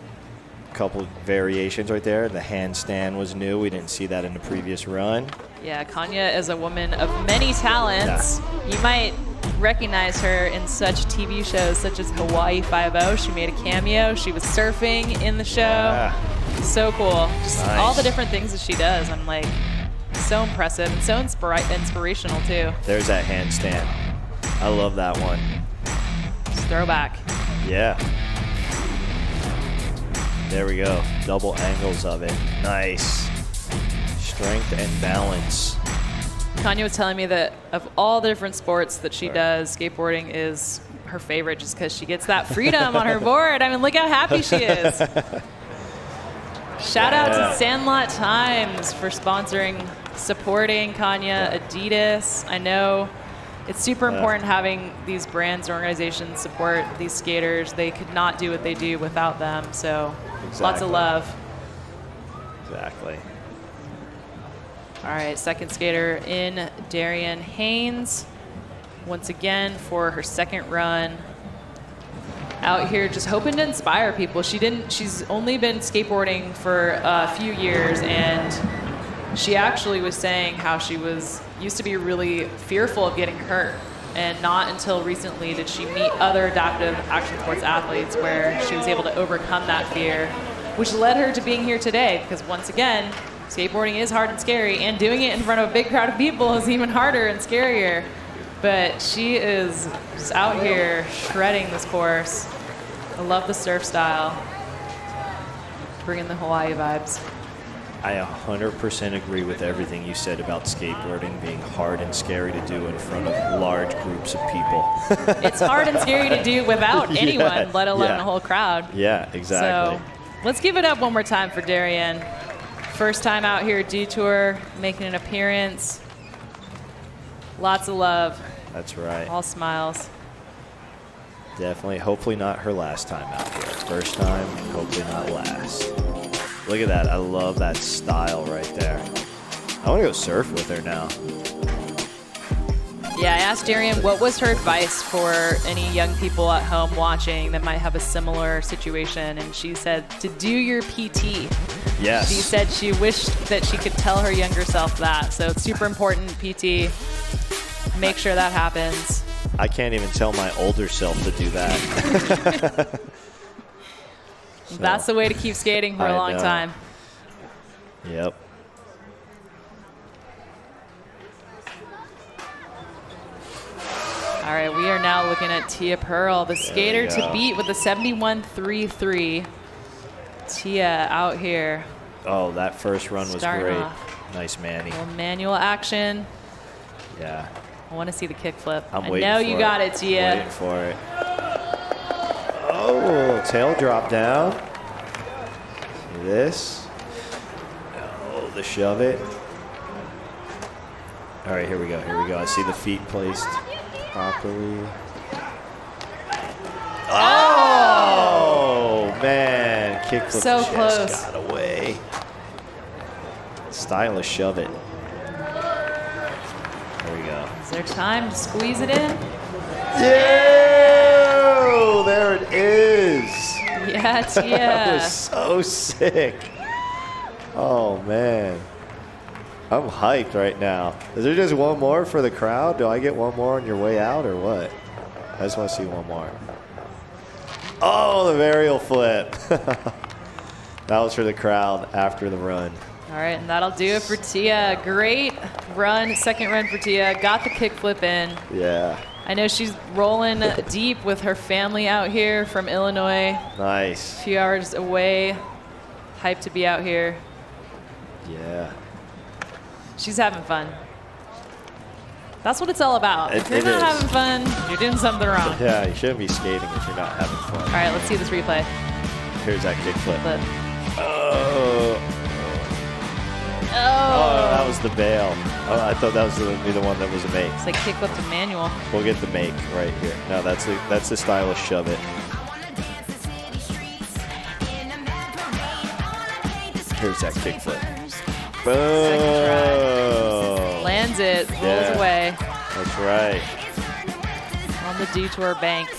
couple variations right there. The handstand was new. We didn't see that in the previous run. Yeah, Kanya is a woman of many talents. Yeah. You might recognize her in such TV shows such as Hawaii Five-0. She made a cameo. She was surfing in the show. Yeah. So cool. Just nice. All the different things that she does. I'm like, so impressive and so inspirational too. There's that handstand. I love that one. Just throwback. Yeah. There we go. Double angles of it. Nice. Strength and balance. Kanya was telling me that of all the different sports that she does, skateboarding is her favorite just because she gets that freedom on her board. I mean, look how happy she is. Shout out to Sandlot Times for sponsoring, supporting Kanya, Adidas. I know it's super important having these brands and organizations support these skaters. They could not do what they do without them, so lots of love. Exactly. All right, second skater in, Darian Haynes. Once again for her second run. Out here just hoping to inspire people. She's only been skateboarding for a few years, and she actually was saying how she used to be really fearful of getting hurt. And not until recently did she meet other adaptive action sports athletes where she was able to overcome that fear, which led her to being here today, because once again, skateboarding is hard and scary, and doing it in front of a big crowd of people is even harder and scarier. But she is just out here shredding this course. I love the surf style. Bringing the Hawaii vibes. I 100% agree with everything you said about skateboarding being hard and scary to do in front of large groups of people. It's hard and scary to do without anyone, let alone a whole crowd. Yeah, exactly. So let's give it up one more time for Darian. First time out here at Detour, making an appearance. Lots of love. That's right. All smiles. Definitely. Hopefully not her last time out here. First time, hopefully not last. Look at that. I love that style right there. I want to go surf with her now. Yeah, I asked Darian what was her advice for any young people at home watching that might have a similar situation, and she said to do your PT. Yes. She said she wished that she could tell her younger self that. So it's super important, PT. Make sure that happens. I can't even tell my older self to do that. So, that's the way to keep skating for a long time. Yep. All right, we are now looking at Tia Pearl, the skater to beat with a 71.33. Tia out here. Oh, that first run was great. Off. Nice Manny. A little manual action. Yeah. I want to see the kickflip. I'm waiting I know for you got it, Tia. Waiting for it. Oh, tail drop down. See this? Oh, the shove it. All right, here we go. Here we go. I see the feet placed properly. Oh, man. Kickflip so just close. Got away. Stylish shove it. There we go. Is there time to squeeze it in? Yeah! There it is. Yeah, Tia. That was so sick. Oh, man. I'm hyped right now. Is there just one more for the crowd? Do I get one more on your way out or what? I just want to see one more. Oh, the varial flip. That was for the crowd after the run. All right, and that'll do it for Tia. Great run, second run for Tia. Got the kickflip in. Yeah. I know she's rolling deep with her family out here from Illinois. Nice. A few hours away. Hyped to be out here. Yeah. She's having fun. That's what it's all about. If you're not having fun, you're doing something wrong. Yeah, you shouldn't be skating if you're not having fun. All right, let's see this replay. Here's that kickflip. Oh. Oh, that was the bail. Oh, I thought that was going to be the one that was a make. It's like kickflip to manual. We'll get the make right here. No, that's the stylish shove it. Here's that kickflip. Boom. Lands it, rolls away. That's right. On the Detour bank.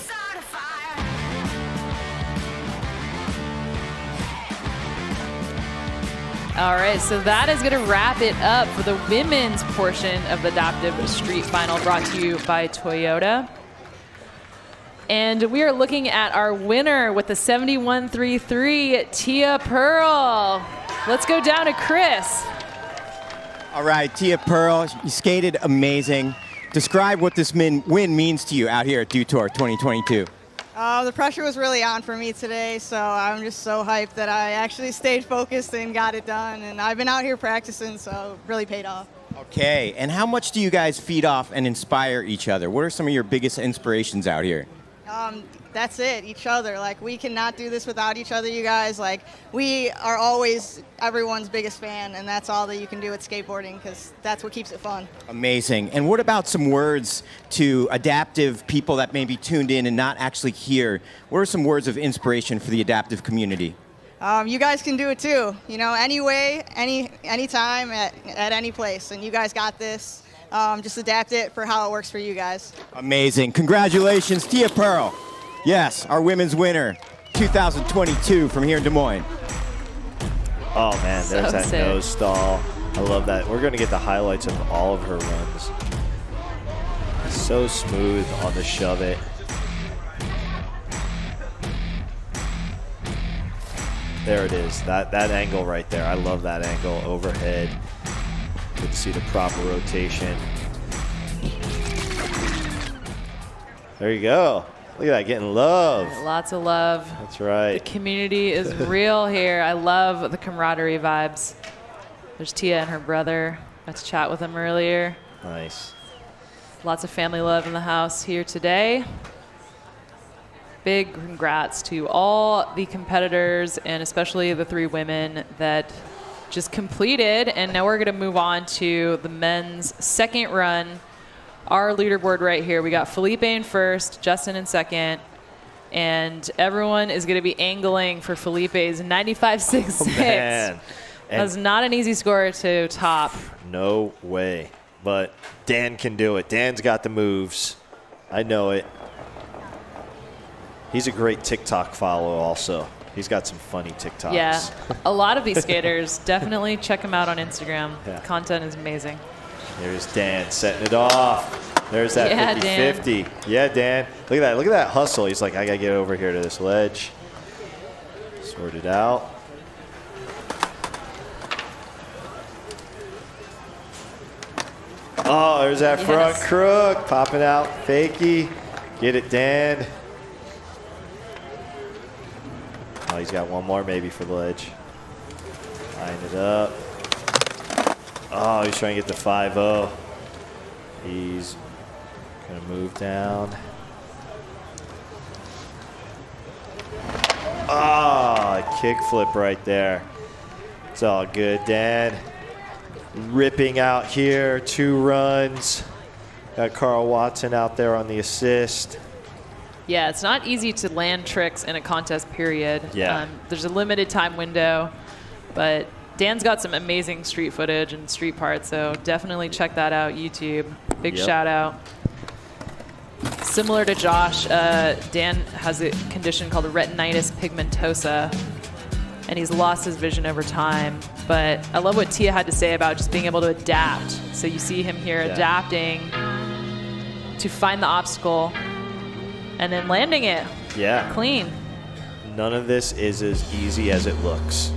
All right, so that is going to wrap it up for the women's portion of the Adaptive Street Final, brought to you by Toyota. And we are looking at our winner with the 71.33, Tia Pearl. Let's go down to Chris. All right, Tia Pearl, you skated amazing. Describe what this win means to you out here at Dew Tour 2022. The pressure was really on for me today, so I'm just so hyped that I actually stayed focused and got it done. And I've been out here practicing, so it really paid off. Okay, and how much do you guys feed off and inspire each other? What are some of your biggest inspirations out here? That's it, each other. Like, we cannot do this without each other, you guys. Like, we are always everyone's biggest fan, and that's all that you can do with skateboarding, because that's what keeps it fun. Amazing. And what about some words to adaptive people that may be tuned in and not actually here? What are some words of inspiration for the adaptive community? You guys can do it too. You know, any way, any time, at any place, and you guys got this. Just adapt it for how it works for you guys. Amazing. Congratulations, Tia Pearl. Yes, our women's winner, 2022 from here in Des Moines. Oh, man, there's So that sick. nose stall. I love that. We're going to get the highlights of all of her runs. So smooth on the shove it. There it is. That angle right there. I love that angle overhead. Good to see the proper rotation. There you go. Look at that, getting love. Lots of love. That's right. The community is real here. I love the camaraderie vibes. There's Tia and her brother. Got to chat with them earlier. Nice. Lots of family love in the house here today. Big congrats to all the competitors, and especially the 3 women that just completed. And now we're going to move on to the men's second run. Our leaderboard right here, we got Felipe in first, Justin in second, and everyone is going to be angling for Felipe's 95.66. Oh, man. That's not an easy score to top. No way. But Dan can do it. Dan's got the moves. I know it. He's a great TikTok follow also. He's got some funny TikToks. Yeah, a lot of these skaters, definitely check them out on Instagram. Yeah. The content is amazing. There's Dan setting it off. There's that Yeah, 50-50. Yeah, Dan. Look at that. Look at that hustle. He's like, I got to get over here to this ledge. Sort it out. Oh, there's that front crook. Popping out. Fakey. Get it, Dan. Oh, he's got one more maybe for the ledge. Line it up. Oh, he's trying to get the 5-0. He's going to move down. Ah, kick flip right there. It's all good, Dan. Ripping out here, 2 runs. Got Carl Watson out there on the assist. Yeah, it's not easy to land tricks in a contest period. Yeah. There's a limited time window, but Dan's got some amazing street footage and street parts, so definitely check that out, YouTube. Big shout out. Similar to Josh, Dan has a condition called retinitis pigmentosa, and he's lost his vision over time. But I love what Tia had to say about just being able to adapt. So you see him here adapting to find the obstacle and then landing it. Yeah. Clean. None of this is as easy as it looks.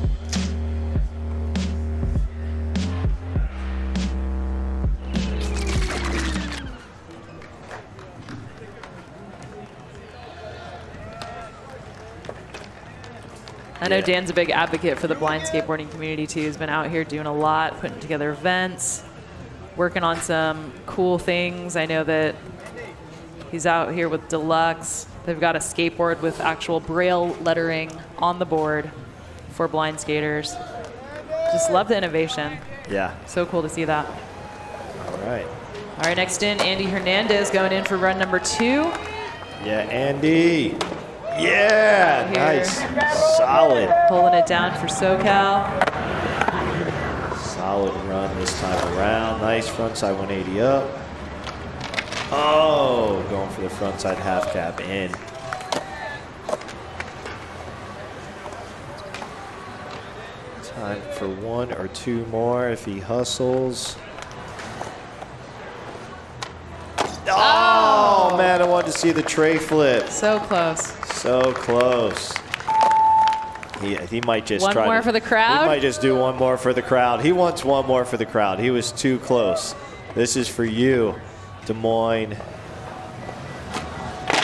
I know Dan's a big advocate for the blind skateboarding community too. He's been out here doing a lot, putting together events, working on some cool things. I know that he's out here with Deluxe. They've got a skateboard with actual Braille lettering on the board for blind skaters. Just love the innovation. Yeah. So cool to see that. All right. All right, next in, Andy Hernandez going in for run number 2. Yeah, Andy. Yeah, nice. Solid. Pulling it down for SoCal. Solid run this time around. Nice frontside 180 up. Oh, going for the frontside half cap in. Time for 1 or 2 more if he hustles. Oh, man, I wanted to see the tray flip. So close. So close. He might just One try more to, for the crowd? He might just do one more for the crowd. He wants one more for the crowd. He was too close. This is for you, Des Moines.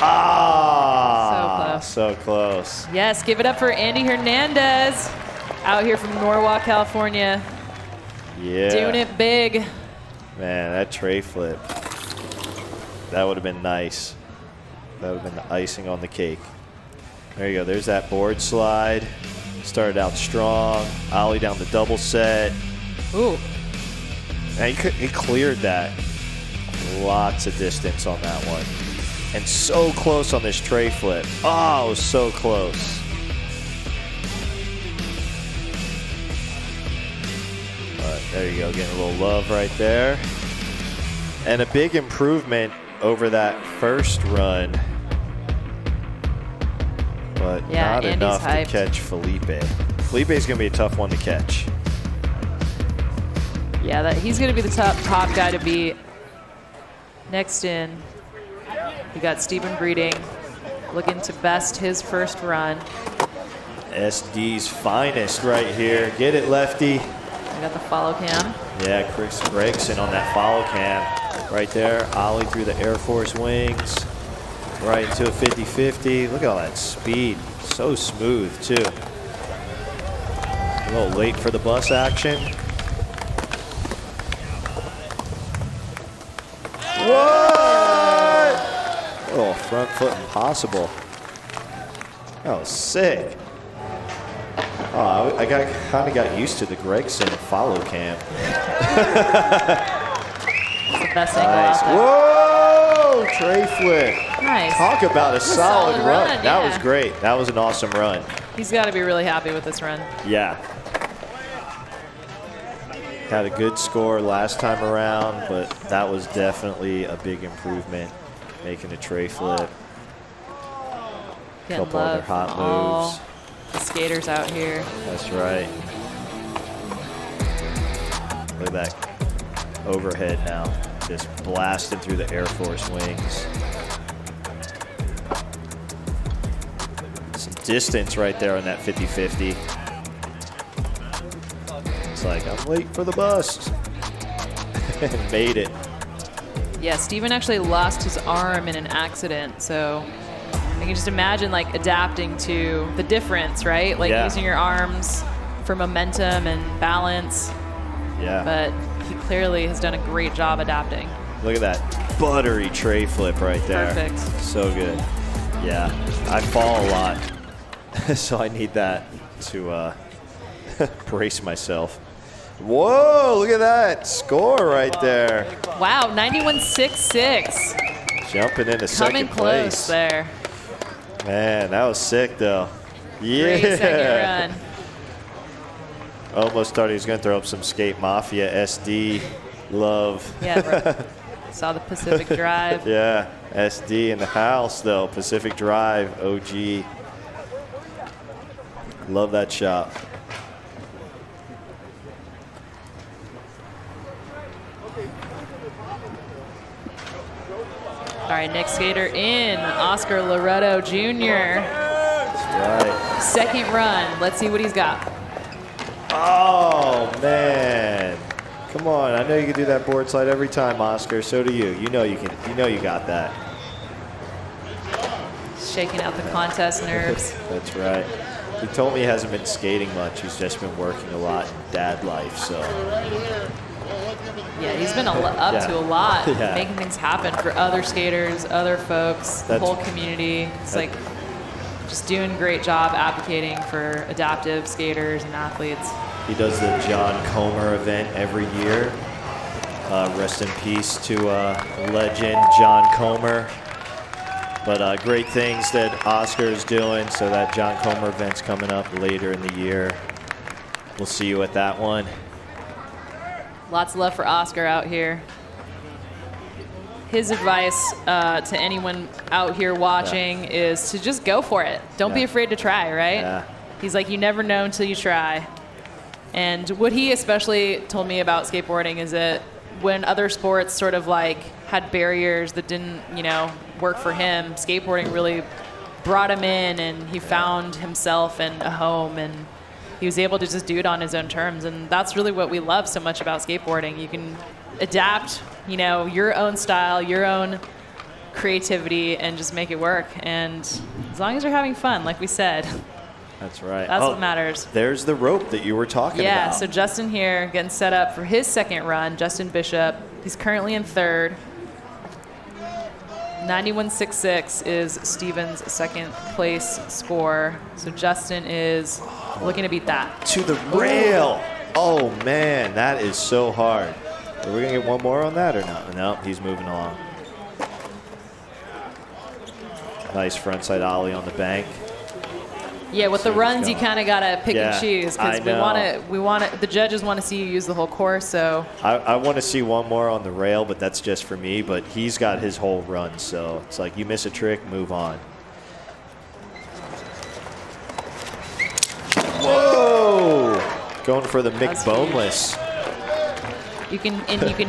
Ah! So close. Yes, give it up for Andy Hernandez, out here from Norwalk, California. Yeah. Doing it big. Man, that tray flip. That would have been nice. That would have been the icing on the cake. There you go. There's that board slide. Started out strong. Ollie down the double set. Ooh. And he cleared that. Lots of distance on that one. And so close on this tray flip. Oh, so close. But there you go. Getting a little love right there. And a big improvement over that first run. But Yeah, not Andy's enough hyped. to catch Felipe. Felipe's going to be a tough one to catch. Yeah, he's going to be the top guy to beat. Next in, we got Stephen Breeding looking to best his first run. SD's finest right here. Get it, lefty. We got the follow cam. Yeah, Chris Gregson on that follow cam. Right there, Ollie through the Air Force wings. Right into a 50-50. Look at all that speed. So smooth, too. A little late for the bus action. What? Oh, front foot impossible. That was sick. Oh, I kind of got used to the Gregson follow cam. It's the best angle Nice. out there. Whoa! Tray flip. Nice. Talk about a solid run. That yeah. was great. That was an awesome run. He's got to be really happy with this run. Yeah. Had a good score last time around, but that was definitely a big improvement, making a tray flip. Getting Couple other love hot from all moves. the skaters out here. That's right. Look at that overhead now. Just blasting through the Air Force wings. Some distance right there on that 50-50. It's like, I'm late for the bus. And made it. Yeah, Steven actually lost his arm in an accident, so I can just imagine like adapting to the difference, right? Like using your arms for momentum and balance. Yeah. But he clearly has done a great job adapting. Look at that buttery tray flip right there. Perfect. So good. Yeah, I fall a lot, so I need that to brace myself. Whoa, look at that score right there. Wow, 91.66. Jumping into second Coming close place. there. Man, that was sick though. Yeah. Great second run. Almost thought he was going to throw up some Skate Mafia SD love. Yeah, right. Saw the Pacific Drive. Yeah, SD in the house though. Pacific Drive, OG. Love that shop. All right, next skater in, Oscar Loretto Jr. That's right. Second run. Let's see what he's got. Oh, man. Come on. I know you can do that board slide every time, Oscar. So do you. You know you can. You know you got that. Shaking out the contest nerves. That's right. He told me he hasn't been skating much. He's just been working a lot in dad life, so. Yeah, he's been up to a lot, Yeah. making things happen for other skaters, other folks, the whole community. It's like just doing a great job advocating for adaptive skaters and athletes. He does the John Comer event every year. Rest in peace to legend John Comer. But great things that Oscar is doing. So that John Comer event's coming up later in the year. We'll see you at that one. Lots of love for Oscar out here. His advice to anyone out here watching is to just go for it. Don't be afraid to try, right? Yeah. He's like, you never know until you try. And what he especially told me about skateboarding is that when other sports sort of like had barriers that didn't, you know, work for him, skateboarding really brought him in, and he found himself and a home, and he was able to just do it on his own terms. And that's really what we love so much about skateboarding. You can adapt, you know, your own style, your own creativity, and just make it work. And as long as you're having fun, like we said, That's right. that's what matters. There's the rope that you were talking about. Yeah, so Justin here getting set up for his second run. Justin Bishop, he's currently in third. 91.66 is Steven's second place score. So Justin is looking to beat that. To the rail. Oh, man, that is so hard. Are we going to get one more on that or not? No, he's moving along. Nice frontside ollie on the bank. Yeah, with the runs, you kind of gotta pick Yeah, and choose I because know. we want to. The judges want to see you use the whole course. So I want to see one more on the rail, but that's just for me. But he's got his whole run, so it's like you miss a trick, move on. Whoa! Going for the Mick Boneless. you can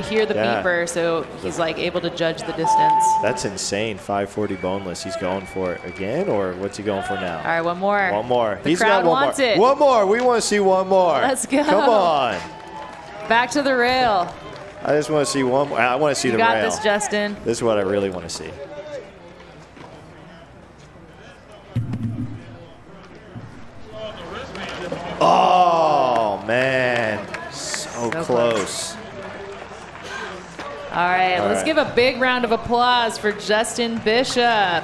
hear the Yeah. beeper, so he's like able to judge the distance. That's insane. 540 boneless. He's going for it again, or what's he going for now? All right, one more. One more. The He's crowd got one wants more. it. One more. We want to see one more. Let's go. Come on. Back to the rail. I just want to see one more. I want to see You the got rail. this, Justin. This is what I really want to see. Oh, man. So close. All right, All let's right. give a big round of applause for Justin Bishop,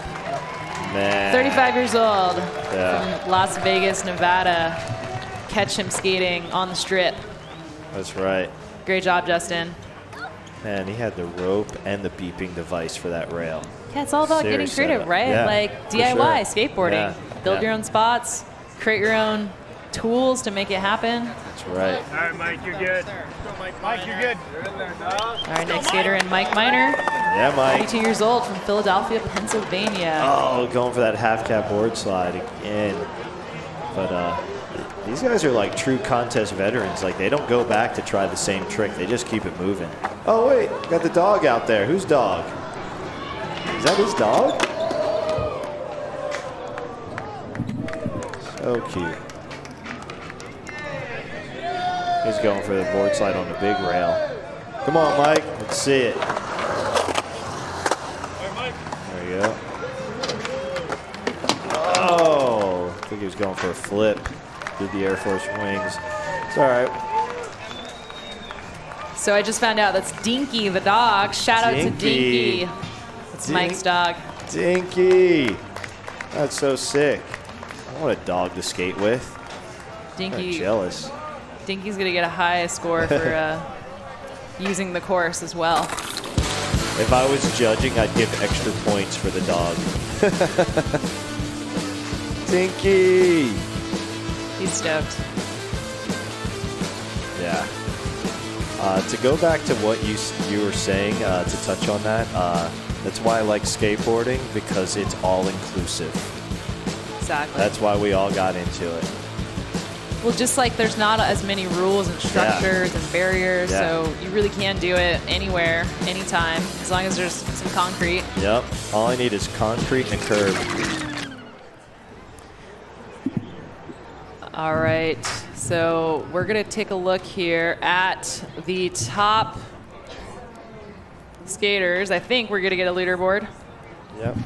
Man. 35 years old, Yeah. from Las Vegas, Nevada. Catch him skating on the strip. That's right. Great job, Justin. Man, he had the rope and the beeping device for that rail. Yeah, it's all about getting Seriously, creative, right? yeah, Like for DIY sure. skateboarding. Yeah, Build yeah. your own spots, create your own tools to make it happen. That's right. All right, Mike, you're good. Mike, you're good. You're in there, dog. All right, next skater in Mike Miner. Yeah, Mike. 22 years old from Philadelphia, Pennsylvania. Oh, going for that half cap board slide again. But these guys are like true contest veterans. Like, they don't go back to try the same trick. They just keep it moving. Oh, wait. Got the dog out there. Whose dog? Is that his dog? So cute. He's going for the board slide on the big rail. Come on, Mike. Let's see it. There you go. Oh, I think he was going for a flip. Did the Air Force wings. It's all right. So I just found out that's Dinky the dog. Shout out to Dinky. It's Mike's dog. Dinky. That's so sick. I want a dog to skate with. Dinky. I'm jealous. Dinky's gonna get a high score for using the course as well. If I was judging, I'd give extra points for the dog. Dinky. He's stoked. Yeah. To go back to what you were saying, to touch on that, that's why I like skateboarding, because it's all inclusive. Exactly. That's why we all got into it. Well, just like there's not as many rules and structures and barriers, Yeah. so you really can do it anywhere, anytime, as long as there's some concrete. Yep. All I need is concrete and a curb. All right, so we're gonna take a look here at the top skaters. I think we're gonna get a leaderboard. Yep.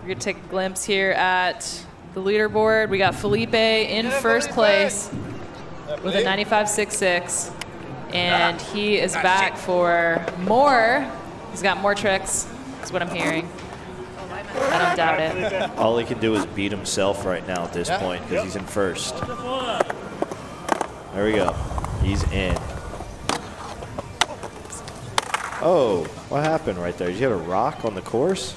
We're gonna take a glimpse here at the leaderboard. We got Felipe in first place with a 95.66, and he is back for more. He's got more tricks, is what I'm hearing. I don't doubt it. All he can do is beat himself right now at this point, because he's in first. There we go. He's in. Oh, what happened right there? Did you have a rock on the course?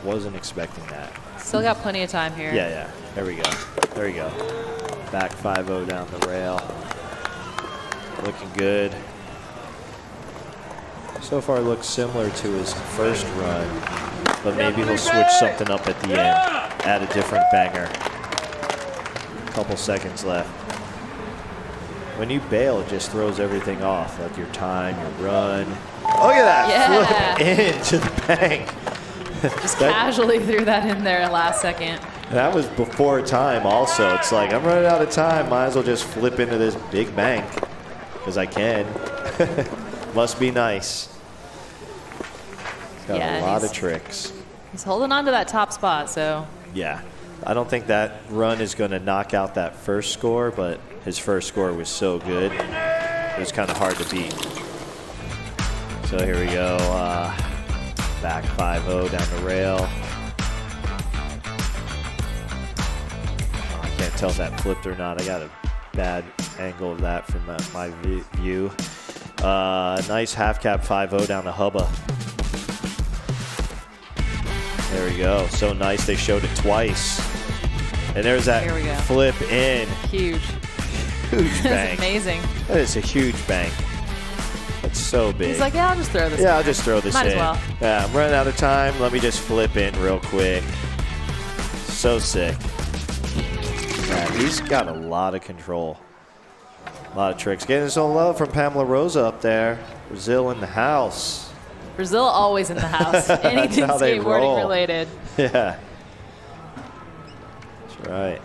Wasn't expecting that. Still got plenty of time here. Yeah, yeah. There we go. There we go. Back 5-0 down the rail. Looking good. So far looks similar to his first run. but maybe he'll switch something up at the end, add a different banger. Couple seconds left. When you bail, it just throws everything off, like your time, your run. Look at that flip into the bank. Just casually threw that in there last second. That was before time also. It's like, I'm running out of time. Might as well just flip into this big bank because I can. Must be nice. He's got a lot of tricks. He's holding on to that top spot, so. Yeah. I don't think that run is going to knock out that first score, but his first score was so good. It was kind of hard to beat. So here we go. Back 5-0 down the rail. I can't tell if that flipped or not. I got a bad angle of that from my view. Nice half cap 5-0 down the hubba. There we go. So nice. They showed it twice. And there's that flip in. Huge. Huge bank. That's amazing. That is a huge bank. That's so big. He's like, yeah, I'll just throw this in. Yeah, I'll just throw this Might in. as well. Yeah, I'm running out of time. Let me just flip in real quick. So sick. Yeah, he's got a lot of control. A lot of tricks. Getting his own love from Pamela Rosa up there. Brazil in the house. Brazil always in the house. Anything skateboarding related. Yeah. That's right.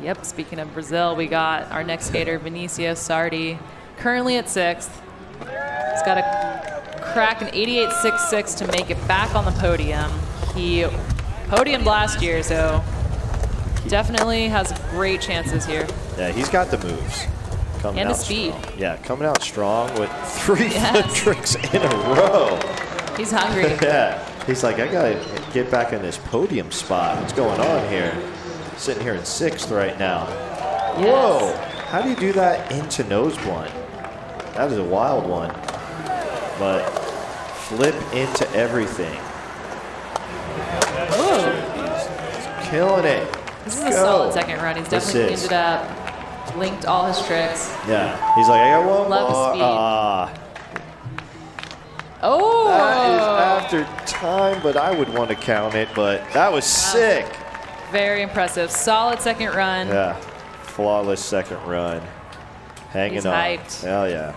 Yep, speaking of Brazil, we got our next skater, Vinicio Sardi, currently at 6th. He's got to crack an 88.66 to make it back on the podium. He podiumed last year, so definitely has great chances here. Yeah, he's got the moves. Coming and out the speed. Strong. Yeah, coming out strong with 3 flip tricks in a row. He's hungry. Yeah, he's like, I gotta get back in this podium spot. What's going on here? Sitting here in 6th right now. Yes. Whoa, how do you do that into nose blunt? That is a wild one. But flip into everything. He's killing it. This is a solid second run. He's definitely cleaned it up. Linked all his tricks. Yeah, he's like, I got one Love more. the speed. Oh! That is after time, but I would want to count it, but that was sick. Very impressive. Solid second run. Yeah, flawless second run. Hanging He's on. hyped. Hell yeah.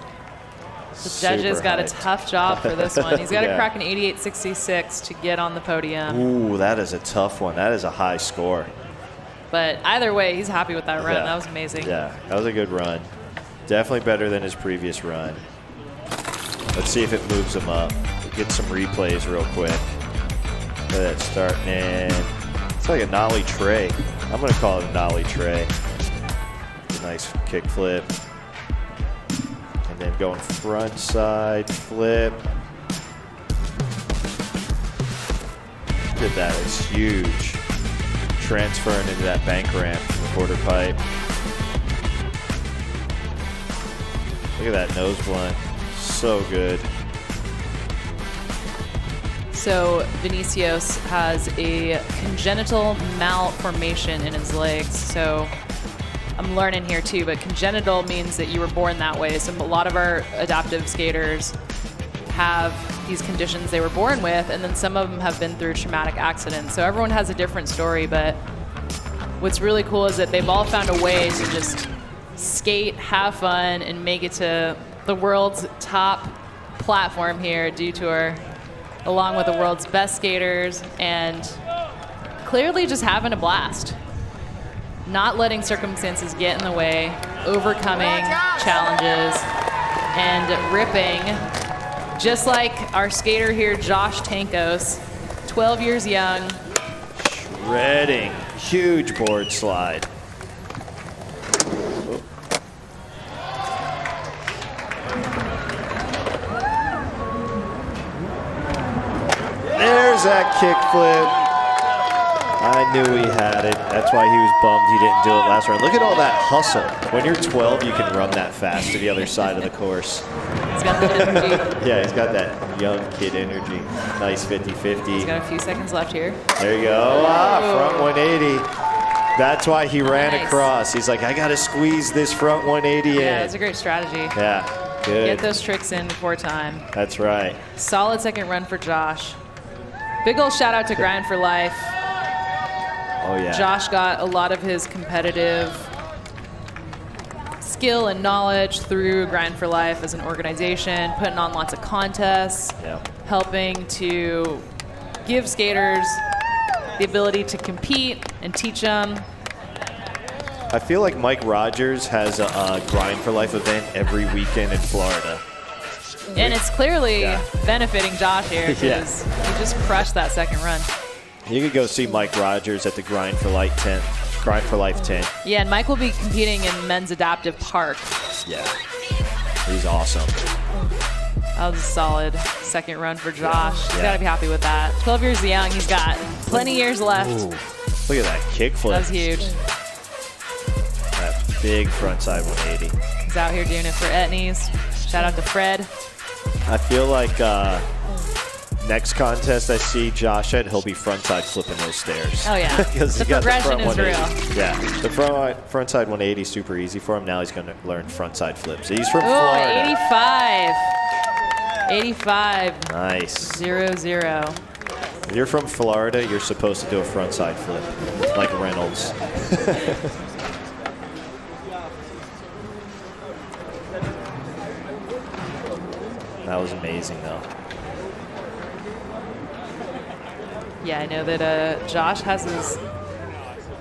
The judges got a tough job for this one. He's got to Yeah. crack an 88.66 to get on the podium. Ooh, that is a tough one. That is a high score. But either way, he's happy with that run. Yeah. That was amazing. Yeah, that was a good run. Definitely better than his previous run. Let's see if it moves him up. Get some replays real quick. Look at that starting in. It's like a nollie tray. I'm going to call it a nollie tray. Nice kick flip. And then going front side flip. Look at that. It's huge. Transferring into that bank ramp from the quarter pipe. Look at that nose blunt. So good. So Vinicius has a congenital malformation in his legs. So I'm learning here too, but congenital means that you were born that way. So a lot of our adaptive skaters have these conditions they were born with, and then some of them have been through traumatic accidents. So everyone has a different story, but what's really cool is that they've all found a way to just skate, have fun, and make it to the world's top platform here, Detour, along with the world's best skaters, and clearly just having a blast. Not letting circumstances get in the way, overcoming challenges, and ripping. Just like our skater here, Josh Tankos, 12 years young. Shredding. Huge board slide. There's that kick flip. I knew he had it. That's why he was bummed he didn't do it last round. Look at all that hustle. When you're 12, you can run that fast to the other side of the course. He's got that energy. Yeah, he's got that young kid energy. Nice 50-50. He's got a few seconds left here. There you go. Front 180. That's why he ran across. He's like, I got to squeeze this front 180 in. Yeah, that's a great strategy. Yeah, good. Get those tricks in before time. That's right. Solid second run for Josh. Big ol' shout out to Grind for Life. Oh, yeah. Josh got a lot of his competitive skill and knowledge through Grind for Life as an organization, putting on lots of contests, helping to give skaters the ability to compete and teach them. I feel like Mike Rogers has a Grind for Life event every weekend in Florida. And it's clearly benefiting Josh here because he just crushed that second run. You could go see Mike Rogers at the Grind for Life tent. Yeah, and Mike will be competing in men's adaptive park. Yeah, he's awesome. That was a solid second run for Josh. He's got to be happy with that. 12 years young, he's got plenty of years left. Ooh. Look at that kickflip. That was huge. That big frontside 180. He's out here doing it for Etnies. Shout out to Fred. I feel like next contest I see Josh at, he'll be frontside flipping those stairs. Oh, yeah. The progression is real. Yeah, the frontside 180 is super easy for him. Now he's going to learn frontside flips. He's from Oh, Florida. 85. Nice. 0-0. If you're from Florida, you're supposed to do a frontside flip, like Reynolds. That was amazing, though. Yeah, I know that Josh has his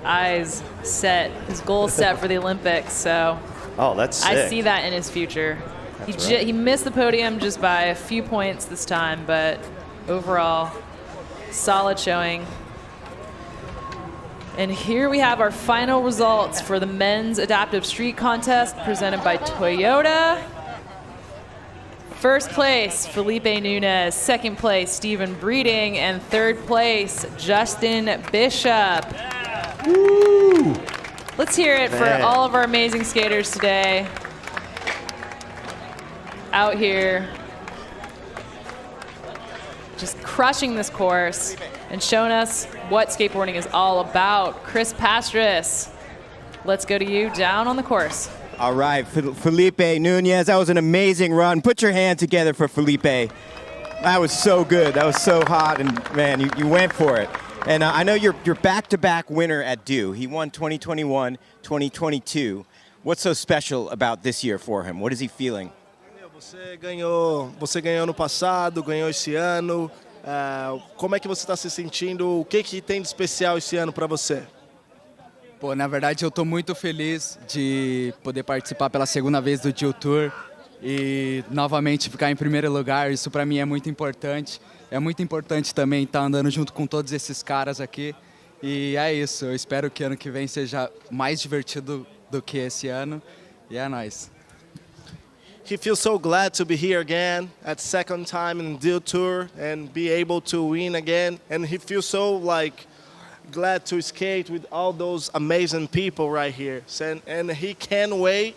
eyes set, his goals set for the Olympics, so Oh, that's sick. I see that in his future. He missed the podium just by a few points this time, but overall, solid showing. And here we have our final results for the men's adaptive street contest presented by Toyota. First place, Felipe Nunez. Second place, Stephen Breeding. And third place, Justin Bishop. Woo! Let's hear it for all of our amazing skaters today. Out here, just crushing this course and showing us what skateboarding is all about. Chris Pastris, let's go to you down on the course. All right, Felipe Nunez, that was an amazing run. Put your hand together for Felipe. That was so good. That was so hot, and man, you went for it. And I know you're back-to-back winner at DEW. He won 2021, 2022. What's so special about this year for him? What is he feeling? Você ganhou no passado, ganhou esse ano. Como é que você está se sentindo? O que tem de especial esse ano para você? Pô, na verdade eu estou muito feliz de poder participar pela segunda vez do DEW Tour e novamente ficar em primeiro lugar. Isso para mim é muito importante. É muito importante também estar andando junto com todos esses caras aqui. E é isso. Eu espero que ano que vem seja mais divertido do que esse ano. E é nóis. He feels so glad to be here again at second time in the DEW Tour and be able to win again. And he feels so glad to skate with all those amazing people right here. And he can't wait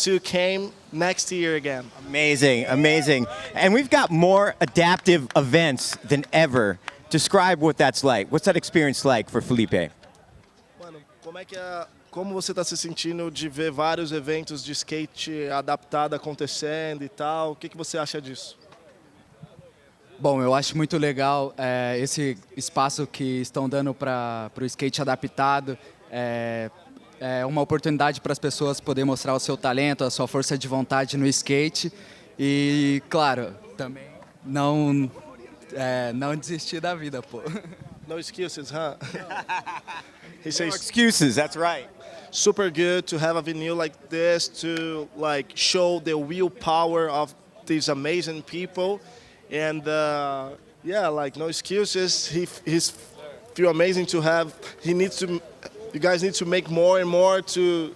to come next year again. Amazing, amazing. And we've got more adaptive events than ever. Describe what that's like. What's that experience like for Felipe? Mano, como você está se sentindo de ver vários eventos de skate adaptado acontecendo e tal? O que você acha disso? Bom, eu acho muito legal esse espaço que estão dando para o skate adaptado. É uma oportunidade para as pessoas poderem mostrar o seu talento, a sua força de vontade no skate. E, claro, também não desistir da vida, pô. No excuses, huh? He says, no excuses, that's right. Super good to have a venue like this to show the willpower of these amazing people. And no excuses. He's feel amazing to have. You guys need to make more and more to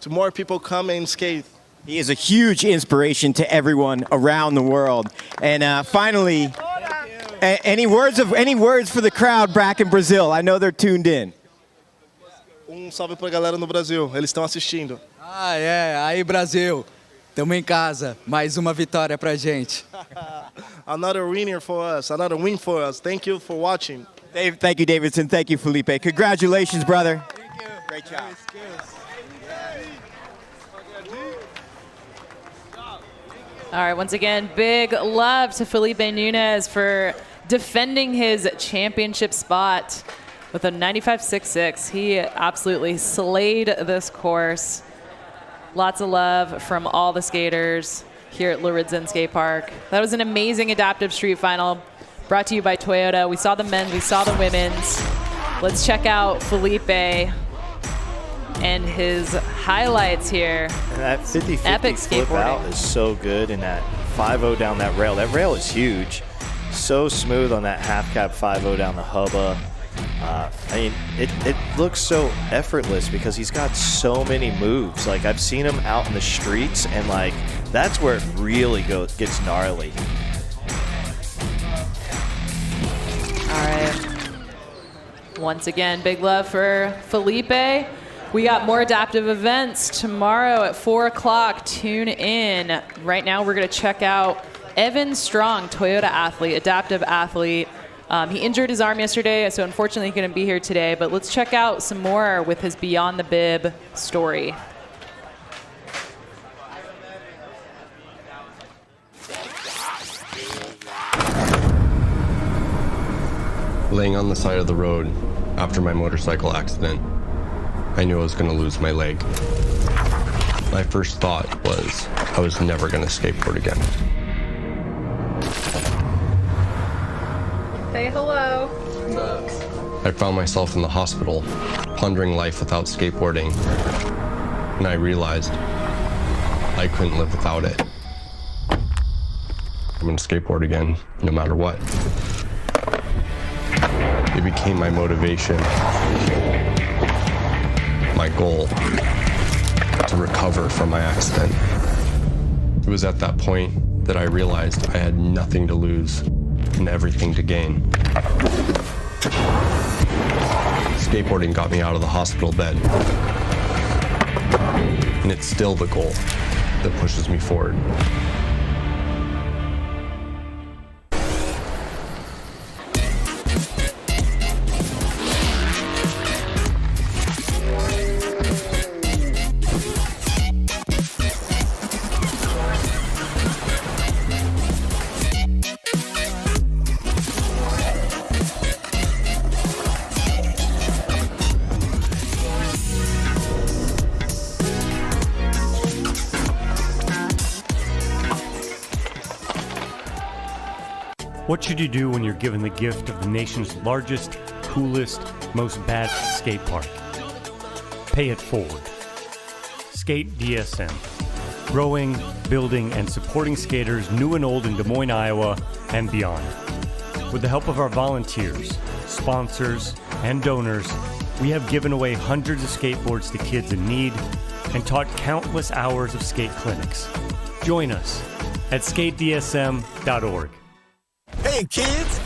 more people come and skate. He is a huge inspiration to everyone around the world. And finally, any words for the crowd back in Brazil? I know they're tuned in. Salve pra galera no Brasil. Eles estão assistindo. Aí Brasil. Tamo em casa. Mais uma vitória pra gente. Another winner for us. Another win for us. Thank you for watching. Thank you, Davidson. Thank you, Felipe. Congratulations, brother. Thank you. Great job. All right, once again, big love to Felipe Nunez for defending his championship spot with a 95.66. He absolutely slayed this course. Lots of love from all the skaters here at Lauridsen Skatepark. That was an amazing adaptive street final brought to you by Toyota. We saw the men's, we saw the women's. Let's check out Felipe and his highlights here. And that 50-50 epic flip out is so good, and that 5-0 down that rail. That rail is huge. So smooth on that half cap 5-0 down the hubba. I mean, it looks so effortless because he's got so many moves. Like, I've seen him out in the streets, and like that's where it really gets gnarly. All right. Once again, big love for Felipe. We got more adaptive events tomorrow at 4 o'clock. Tune in. Right now, we're going to check out Evan Strong, Toyota athlete, adaptive athlete. He injured his arm yesterday, so unfortunately he couldn't be here today. But let's check out some more with his Beyond the Bib story. Laying on the side of the road after my motorcycle accident, I knew I was going to lose my leg. My first thought was I was never going to skateboard again. Say hello. I found myself in the hospital, pondering life without skateboarding, and I realized I couldn't live without it. I'm going to skateboard again, no matter what. It became my motivation, my goal, to recover from my accident. It was at that point that I realized I had nothing to lose and everything to gain. Skateboarding got me out of the hospital bed, and it's still the goal that pushes me forward. What should you do when you're given the gift of the nation's largest, coolest, most badass skate park? Pay it forward. Skate DSM. Growing, building, and supporting skaters new and old in Des Moines, Iowa, and beyond. With the help of our volunteers, sponsors, and donors, we have given away hundreds of skateboards to kids in need and taught countless hours of skate clinics. Join us at skatedsm.org. Hey kids,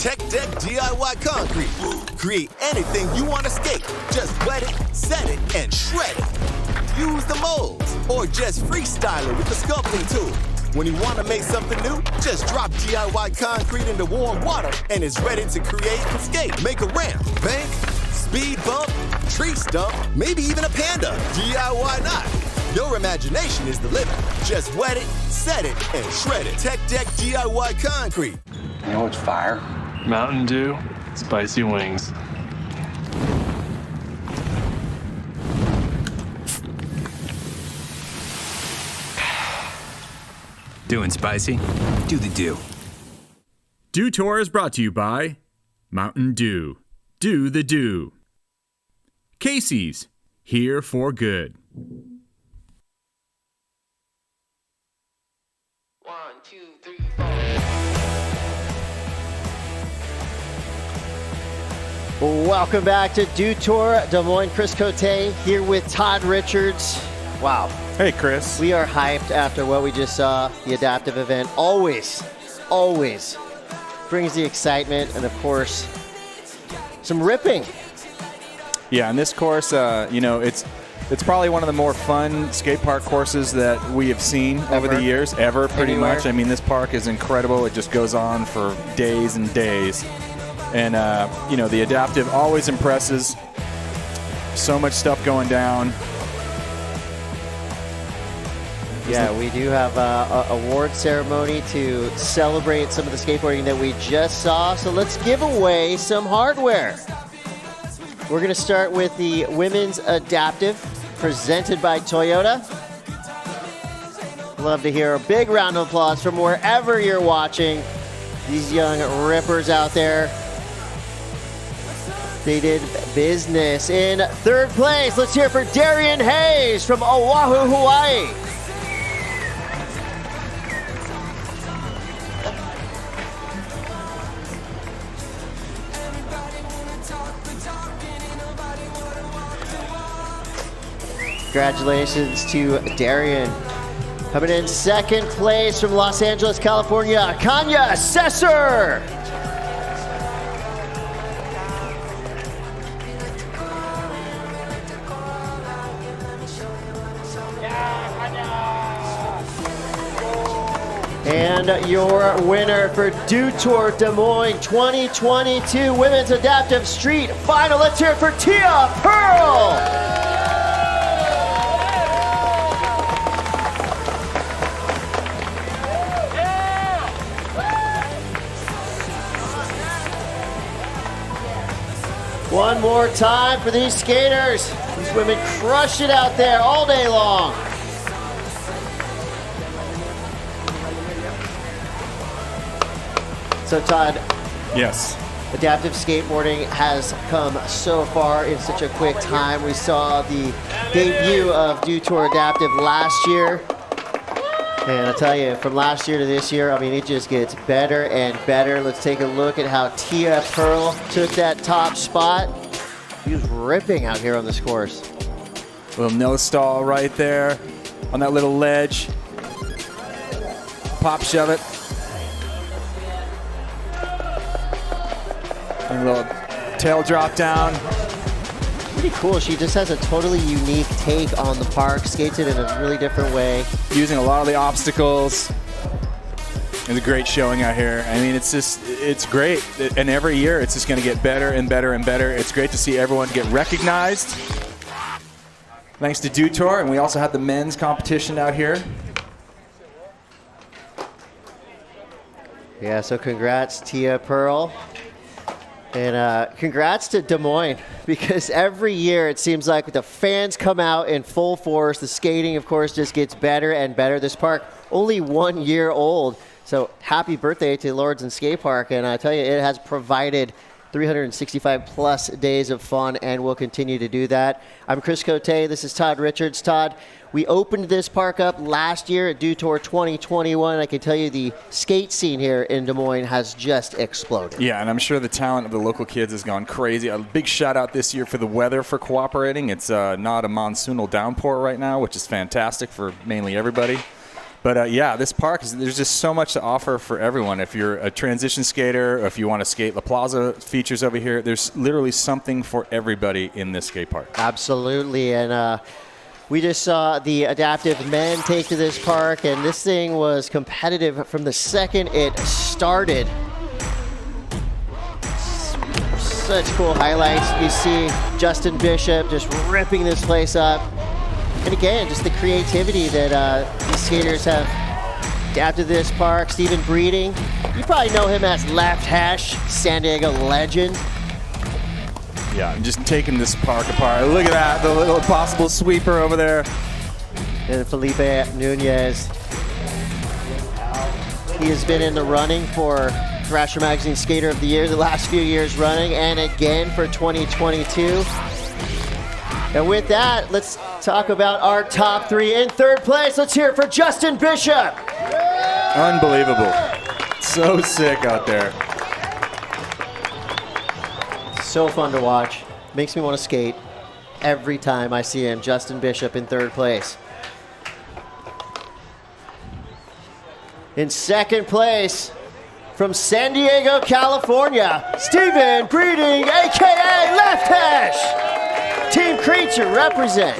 Tech Deck DIY Concrete. Create anything you want to skate. Just wet it, set it, and shred it. Use the molds, or just freestyle it with the sculpting tool. When you want to make something new, just drop DIY Concrete into warm water, and it's ready to create and skate. Make a ramp, bank, speed bump, tree stump, maybe even a panda. DIY not. Your imagination is the limit. Just wet it, set it, and shred it. Tech Deck DIY Concrete. You know what's fire? Mountain Dew, spicy wings. Doing spicy? Do the Dew. Dew Tour is brought to you by Mountain Dew. Do the Dew. Casey's, here for good. 1, 2, 3, 4. Welcome back to Dew Tour. Des Moines, Chris Cote here with Todd Richards. Wow. Hey, Chris. We are hyped after what we just saw, the adaptive event. Always brings the excitement and, of course, some ripping. Yeah, and this course, it's probably one of the more fun skate park courses that we have seen over the years, pretty Anywhere. much. I mean, this park is incredible. It just goes on for days and days. And, the adaptive always impresses. So much stuff going down. Yeah, we do have an award ceremony to celebrate some of the skateboarding that we just saw. So let's give away some hardware. We're going to start with the Women's Adaptive, presented by Toyota. Love to hear a big round of applause from wherever you're watching. These young rippers out there. They did business. In third place, let's hear it for Darian Hayes from Oahu, Hawaii. Congratulations to Darian. Coming in second place from Los Angeles, California, Kanya Sesser. And your winner for Dew Tour Des Moines 2022 Women's Adaptive Street Final. Let's hear it for Tia Pearl. One more time for these skaters. These women crush it out there all day long. So Todd. Yes. Adaptive skateboarding has come so far in such a quick time. We saw the debut of Dew Tour Adaptive last year. And I'll tell you, from last year to this year, I mean, it just gets better and better. Let's take a look at how Tia Pearl took that top spot. He was ripping out here on this course. Little no stall right there on that little ledge. Pop shove it. And a little tail drop down. Pretty cool. She just has a totally unique take on the park, skates it in a really different way. Using a lot of the obstacles. It's a great showing out here. I mean, it's great. And every year it's just going to get better and better and better. It's great to see everyone get recognized. Thanks to Dew Tour. And we also had the men's competition out here. Yeah, so congrats, Tia Pearl. And congrats to Des Moines, because every year it seems like the fans come out in full force. The skating, of course, just gets better and better. This park, only 1 year old. So happy birthday to Lauridsen Skatepark. And I tell you, it has provided 365 plus days of fun and will continue to do that. I'm Chris Cote. This is Todd Richards. Todd, we opened this park up last year at Dew Tour 2021. I can tell you the skate scene here in Des Moines has just exploded. Yeah, and I'm sure the talent of the local kids has gone crazy. A big shout out this year for the weather for cooperating. It's not a monsoonal downpour right now, which is fantastic for mainly everybody. But yeah, this park, there's just so much to offer for everyone. If you're a transition skater, or if you want to skate La Plaza features over here, there's literally something for everybody in this skate park. Absolutely, and we just saw the adaptive men take to this park, and this thing was competitive from the second it started. Such cool highlights. You see Justin Bishop just ripping this place up. And again, just the creativity that these skaters have adapted to this park. Stephen Breeding, you probably know him as Left Hash, San Diego legend. Yeah, I'm just taking this park apart. Look at that, the little possible sweeper over there. And Felipe Nunez. He has been in the running for Thrasher Magazine Skater of the Year the last few years running, and again for 2022. And with that, let's talk about our top three. In third place, let's hear it for Justin Bishop. Unbelievable. So sick out there. So fun to watch. Makes me want to skate every time I see him. Justin Bishop in third place. In second place, from San Diego, California, Stephen Breeding, a.k.a. Left Hash. Team Creature represent.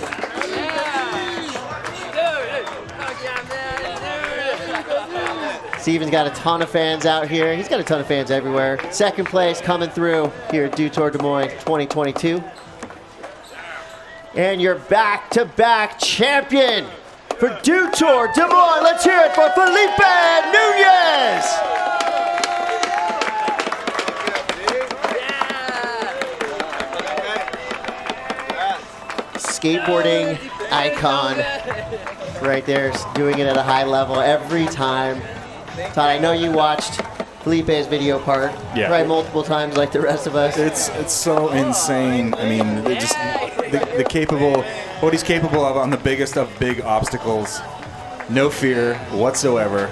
Steven's got a ton of fans out here. He's got a ton of fans everywhere. Second place coming through here at Dew Tour Des Moines 2022. And your back-to-back champion for Dew Tour Des Moines. Let's hear it for Felipe Nunez. Skateboarding icon right there, doing it at a high level every time. Todd, I know you watched Felipe's video part probably multiple times like the rest of us. It's so insane. I mean, it just what he's capable of on the biggest of big obstacles. No fear whatsoever.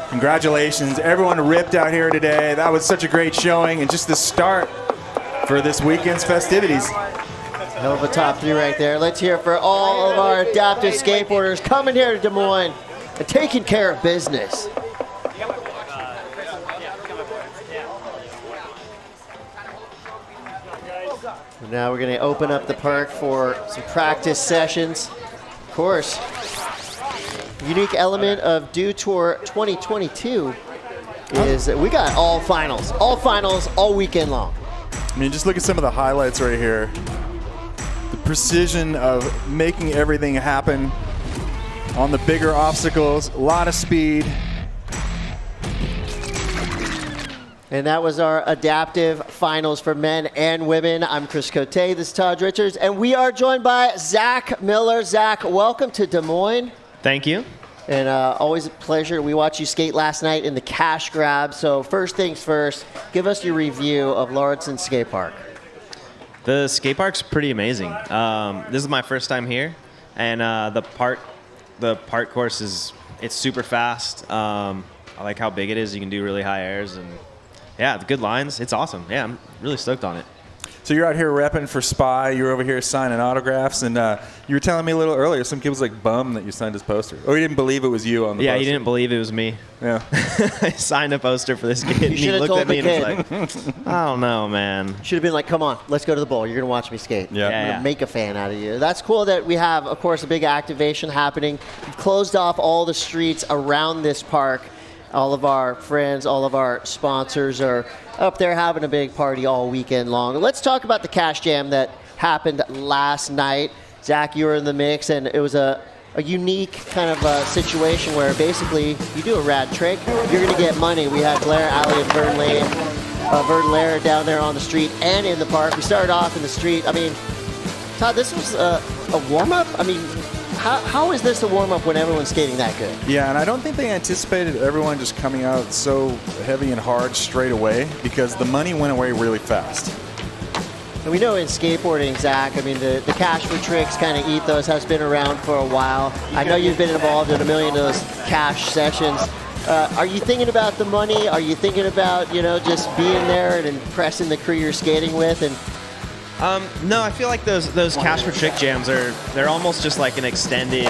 Congratulations, everyone ripped out here today. That was such a great showing and just the start for this weekend's festivities. Hell of a top 3 right there. Let's hear it for all of our adaptive skateboarders coming here to Des Moines and taking care of business. Now we're going to open up the park for some practice sessions. Of course, unique element of Dew Tour 2022 is that we got all finals all weekend long. I mean, just look at some of the highlights right here. The precision of making everything happen on the bigger obstacles, a lot of speed. And that was our adaptive finals for men and women. I'm Chris Cote, this is Todd Richards, and we are joined by Zach Miller. Zach, welcome to Des Moines. Thank you. And always a pleasure. We watched you skate last night in the cash grab. So first things first, give us your review of Lauridsen Skatepark. The skate park's pretty amazing. This is my first time here, and the park course it's super fast. I like how big it is. You can do really high airs, and yeah, the good lines. It's awesome. Yeah, I'm really stoked on it. So you're out here repping for Spy. You're over here signing autographs, and you were telling me a little earlier, some kid was like bummed that you signed his poster. Or he didn't believe it was you on the poster. Yeah, he didn't believe it was me. Yeah. I signed a poster for this kid, and he looked at me and was like, I don't know, man. Should have been like, come on, let's go to the bowl. You're going to watch me skate. Yeah. I'm going to make a fan out of you. That's cool that we have, of course, a big activation happening. We've closed off all the streets around this park. All of our friends, all of our sponsors are up there having a big party all weekend long. Let's talk about the Cash Jam that happened last night. Zach, you were in the mix, and it was a unique kind of situation where basically you do a rad trick, you're going to get money. We had Blair Alley and Vern Laird down there on the street and in the park. We started off in the street. I mean, Todd, this was a warm-up? I mean, how is this a warm-up when everyone's skating that good? Yeah, and I don't think they anticipated everyone just coming out so heavy and hard straight away because the money went away really fast. And we know in skateboarding, Zach, I mean, the cash for tricks kind of ethos has been around for a while. I know you've been involved in a million of those cash sessions. Are you thinking about the money? Are you thinking about, just being there and impressing the crew you're skating with? And no, I feel like those cash for trick jams they're almost just like an extended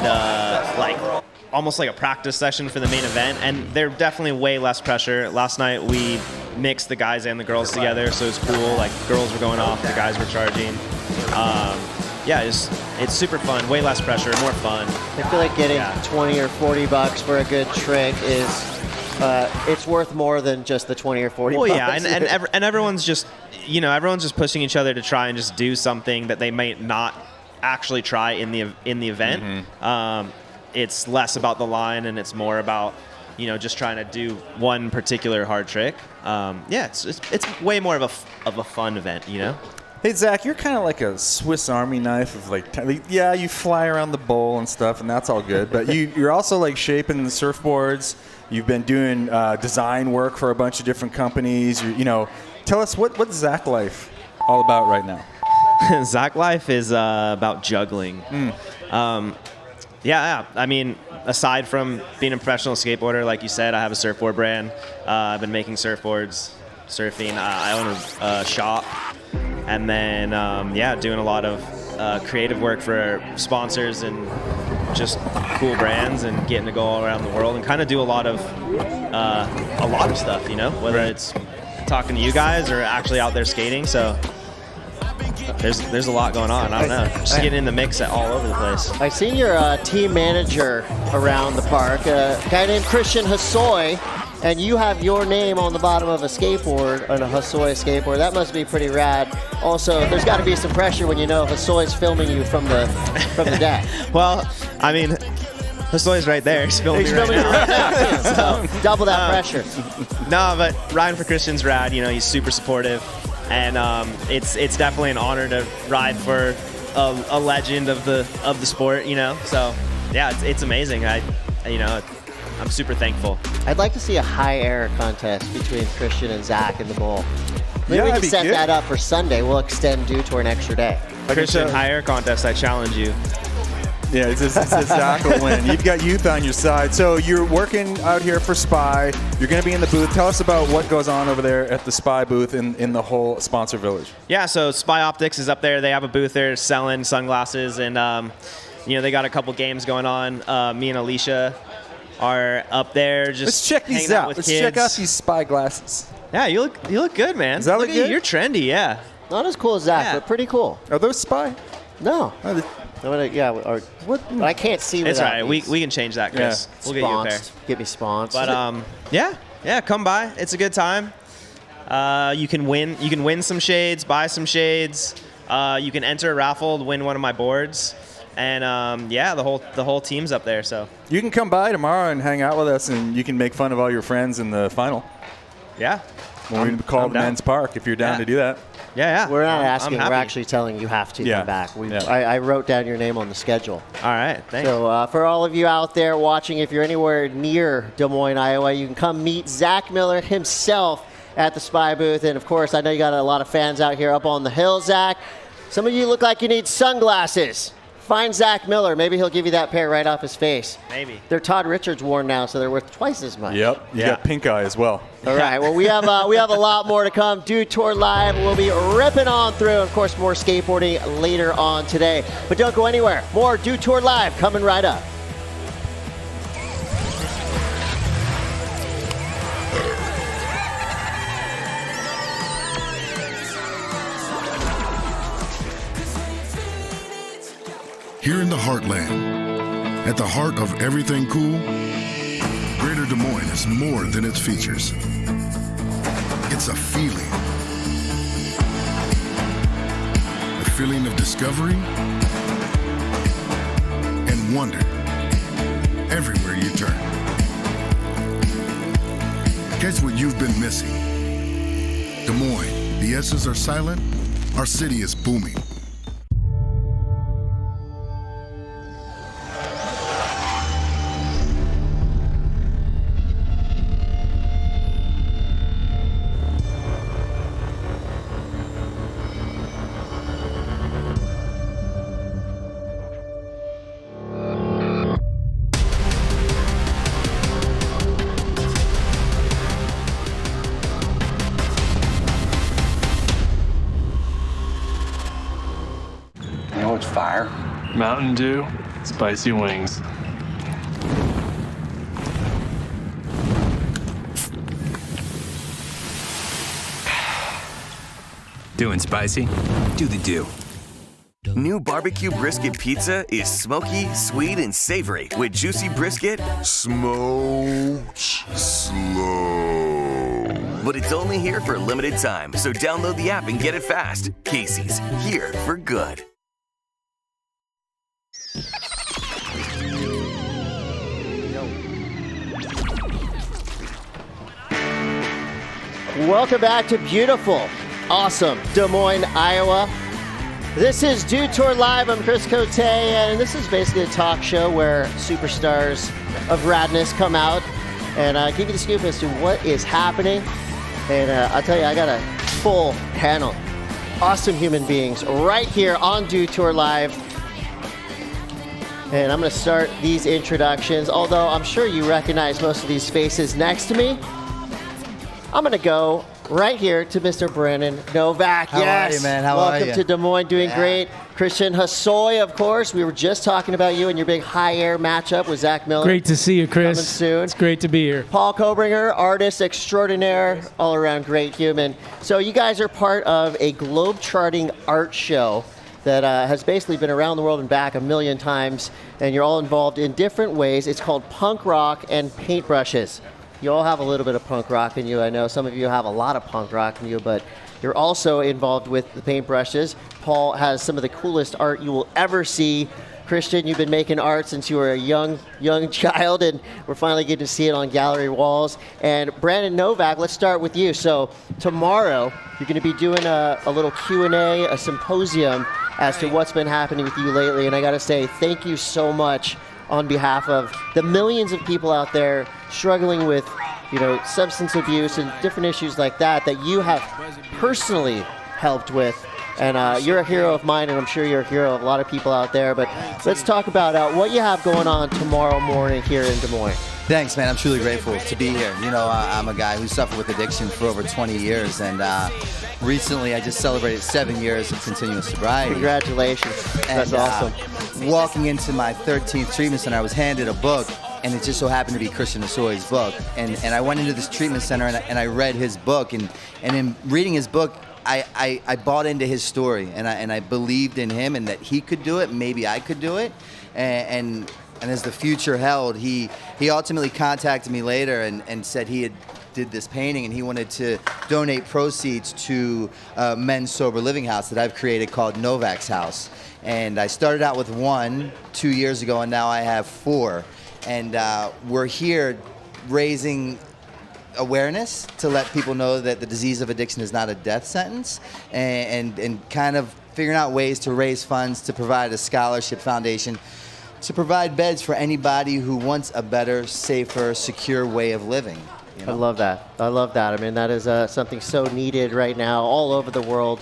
almost like a practice session for the main event, and they're definitely way less pressure. Last night we mixed the guys and the girls together, so it's cool. Like girls were going off, the guys were charging. Yeah, it's super fun, way less pressure, more fun. I feel like getting 20 or 40 bucks for a good trick is it's worth more than just the 20 or 40 bucks. Well, yeah, and everyone's just everyone's just pushing each other to try and just do something that they might not actually try in the event. Mm-hmm. It's less about the line and it's more about just trying to do one particular hard trick. It's way more of a fun event, Hey, Zach, you're kind of like a Swiss Army knife of you fly around the bowl and stuff, and that's all good. But you're also like shaping the surfboards. You've been doing design work for a bunch of different companies. Tell us what's Zach life all about right now? Zach life is about juggling. I mean, aside from being a professional skateboarder, like you said, I have a surfboard brand. I've been making surfboards, surfing. I own a shop. And then, doing a lot of creative work for sponsors and just cool brands and getting to go all around the world and kind of do a lot of stuff, whether it's talking to you guys or actually out there skating. So there's a lot going on. I don't know. Just getting in the mix all over the place. I seen your team manager around the park, a guy named Christian Hosoi, and you have your name on the bottom of a skateboard, on a Hosoi skateboard. That must be pretty rad. Also, there's got to be some pressure when Hosoi's filming you from the deck. Well, I mean, Hossoy's right there. He's filming me right now. So double that pressure. No, but riding for Christian's rad. You know, he's super supportive, and it's definitely an honor to ride for a legend of the sport. You know, so yeah, it's amazing. I'm super thankful. I'd like to see a high air contest between Christian and Zach in the bowl. Maybe we can set good. that up for Sunday. We'll extend Dew Tour an extra day. Christian, high air contest. I challenge you. Yeah, it's Zach will win. You've got youth on your side. So you're working out here for Spy. You're going to be in the booth. Tell us about what goes on over there at the Spy booth in the whole sponsor village. Yeah, so Spy Optics is up there. They have a booth there selling sunglasses, and they got a couple games going on. Me and Alicia are up there just Let's check these hanging out. with Let's kids. check out these Spy glasses. Yeah, you look good, man. Does that look Look at you. good? You're trendy, yeah. Not as cool as Zach, but pretty cool. Are those Spy? No. What? I can't see It's without all right. We can change that, Chris. Yeah. We'll get you a pair. Get me sponsored. But yeah, come by. It's a good time. You can win some shades, buy some shades. You can enter a raffle to win one of my boards. And the whole team's up there. So You can come by tomorrow and hang out with us, and you can make fun of all your friends in the final. Yeah. When we call I'm down. Men's Park, if you're down to do that. Yeah. We're not asking. I'm We're happy. actually telling you have to Yeah. come back. Yeah. I wrote down your name on the schedule. All right. Thanks. So for all of you out there watching, if you're anywhere near Des Moines, Iowa, you can come meet Zach Miller himself at the Spy booth. And of course, I know you got a lot of fans out here up on the hill, Zach. Some of you look like you need sunglasses. Find Zach Miller. Maybe he'll give you that pair right off his face. Maybe. They're Todd Richards worn now, so they're worth twice as much. Yep. You got pink eye as well. All right. Well, we have a lot more to come. Dew Tour Live. We'll be ripping on through. Of course, more skateboarding later on today. But don't go anywhere. More Dew Tour Live coming right up. Here in the heartland, at the heart of everything cool, Greater Des Moines is more than its features. It's a feeling. A feeling of discovery and wonder everywhere you turn. Catch what you've been missing. Des Moines, the S's are silent, our city is booming. You know what's fire? Mountain Dew, spicy wings. Doing spicy? Do the do. New barbecue brisket pizza is smoky, sweet, and savory with juicy brisket. Smoked slow. But it's only here for a limited time, so download the app and get it fast. Casey's, here for good. Welcome back to beautiful, awesome Des Moines, Iowa. This is Dew Tour Live. I'm Chris Cote, and this is basically a talk show where superstars of radness come out and give you the scoop as to what is happening. And I'll tell you, I got a full panel, awesome human beings right here on Dew Tour Live. And I'm going to start these introductions, although I'm sure you recognize most of these faces next to me. I'm going to go right here to Mr. Brandon Novak. How are you, man? How are Welcome you? to Des Moines, doing great. Christian Hossoy, of course. We were just talking about you and your big high air matchup with Zach Miller. Great to see you, Chris. Coming soon. It's great to be here. Paul Kobringer, artist extraordinaire, all around great human. So you guys are part of a globe-charting art show that has basically been around the world and back a million times, and you're all involved in different ways. It's called Punk Rock and Paintbrushes. You all have a little bit of punk rock in you. I know some of you have a lot of punk rock in you, but you're also involved with the paintbrushes. Paul has some of the coolest art you will ever see. Christian, you've been making art since you were a young child, and we're finally getting to see it on gallery walls. And Brandon Novak, let's start with you. So tomorrow, you're going to be doing a little Q&A, a symposium as to what's been happening with you lately. And I got to say, thank you so much on behalf of the millions of people out there struggling with, substance abuse and different issues like that you have personally helped with. And you're a hero of mine, and I'm sure you're a hero of a lot of people out there. But let's talk about what you have going on tomorrow morning here in Des Moines. Thanks, man. I'm truly grateful to be here. I'm a guy who suffered with addiction for over 20 years, and recently I just celebrated 7 years of continuous sobriety. Congratulations. That's awesome. Walking into my 13th treatment center, I was handed a book, and it just so happened to be Christian Hossoi's book. And I went into this treatment center, and I read his book, and in reading his book, I bought into his story, and I believed in him and that he could do it. Maybe I could do it. And as the future held, he ultimately contacted me later and said he had did this painting and he wanted to donate proceeds to a men's sober living house that I've created called Novak's House. And I started out with 1 2 years ago, and now I have 4. And we're here raising awareness to let people know that the disease of addiction is not a death sentence, and kind of figuring out ways to raise funds to provide a scholarship foundation to provide beds for anybody who wants a better, safer, secure way of living. I love that. I mean, that is something so needed right now all over the world.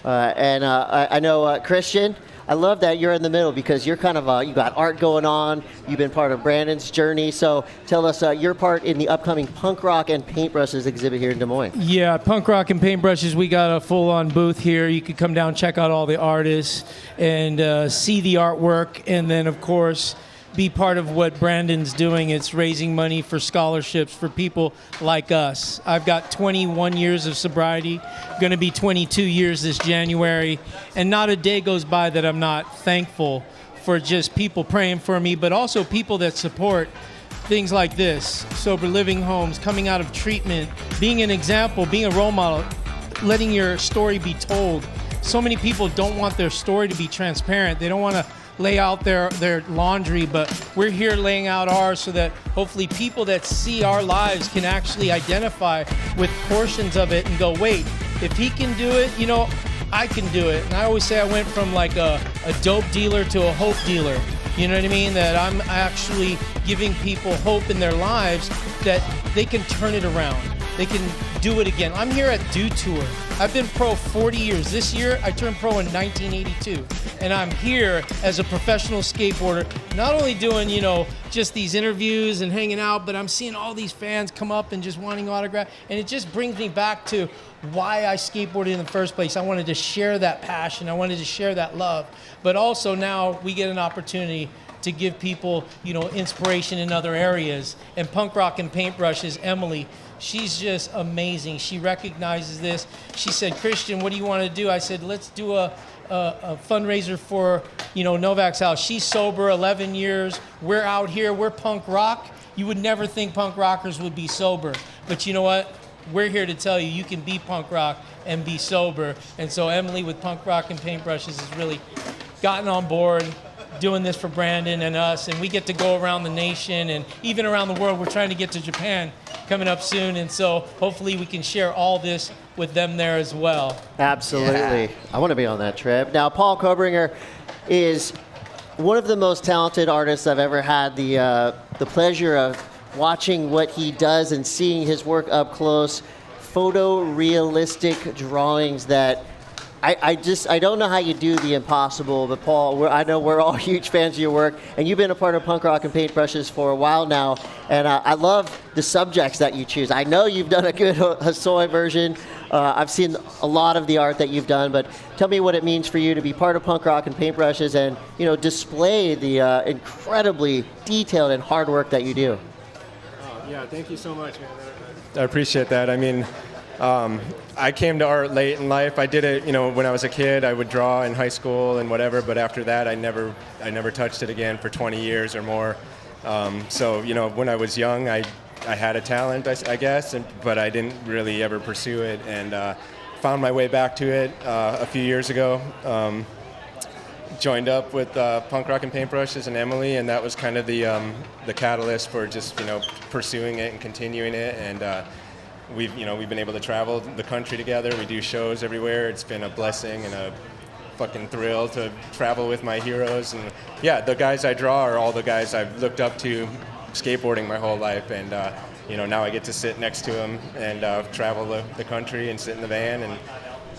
I know, Christian, I love that you're in the middle because you're kind of, you got art going on. You've been part of Brandon's journey. So tell us your part in the upcoming Punk Rock and Paintbrushes exhibit here in Des Moines. Yeah, Punk Rock and Paintbrushes, we got a full-on booth here. You could come down, check out all the artists and see the artwork. And then, of course, be part of what Brandon's doing. It's raising money for scholarships for people like us. I've got 21 years of sobriety, going to be 22 years this January, and not a day goes by that I'm not thankful for just people praying for me, but also people that support things like this, sober living homes, coming out of treatment, being an example, being a role model, letting your story be told. So many people don't want their story to be transparent. They don't want to lay out their laundry, but we're here laying out ours so that hopefully people that see our lives can actually identify with portions of it and go, wait, if he can do it, I can do it. And I always say I went from like a dope dealer to a hope dealer. You know what I mean? That I'm actually giving people hope in their lives that they can turn it around. They can do it again. I'm here at Do Tour. I've been pro 40 years. This year, I turned pro in 1982. And I'm here as a professional skateboarder, not only doing, just these interviews and hanging out, but I'm seeing all these fans come up and just wanting autographs. And it just brings me back to why I skateboarded in the first place. I wanted to share that passion. I wanted to share that love. But also now we get an opportunity to give people, inspiration in other areas. And Punk Rock and Paintbrushes, Emily, she's just amazing. She recognizes this. She said, Christian, what do you want to do? I said, let's do a fundraiser for, Novak's House. She's sober, 11 years. We're out here. We're punk rock. You would never think punk rockers would be sober. But you know what? We're here to tell you, you can be punk rock and be sober. And so Emily with Punk Rock and Paintbrushes has really gotten on board doing this for Brandon and us. And we get to go around the nation and even around the world. We're trying to get to Japan coming up soon. And so hopefully we can share all this with them there as well. Absolutely. Yeah. I want to be on that trip. Now, Paul Kobringer is one of the most talented artists I've ever had the pleasure of watching what he does and seeing his work up close. Photorealistic drawings that I don't know how you do the impossible, but Paul, I know we're all huge fans of your work, and you've been a part of Punk Rock and Paintbrushes for a while now, and I love the subjects that you choose. I know you've done a good Hossoi version. I've seen a lot of the art that you've done, but tell me what it means for you to be part of Punk Rock and Paintbrushes and display the incredibly detailed and hard work that you do. Yeah, thank you so much, man. I appreciate that. I mean, I came to art late in life. I did it, when I was a kid. I would draw in high school and whatever, but after that, I never touched it again for 20 years or more. So, when I was young, I had a talent, I guess, but I didn't really ever pursue it, and found my way back to it a few years ago. joined up with Punk Rock and Paintbrushes and Emily, and that was kind of the catalyst for just pursuing it and continuing it. And we've been able to travel the country together. We do shows everywhere. It's been a blessing and a fucking thrill to travel with my heroes. And yeah, the guys I draw are all the guys I've looked up to skateboarding my whole life. And now I get to sit next to them and travel the country and sit in the van. And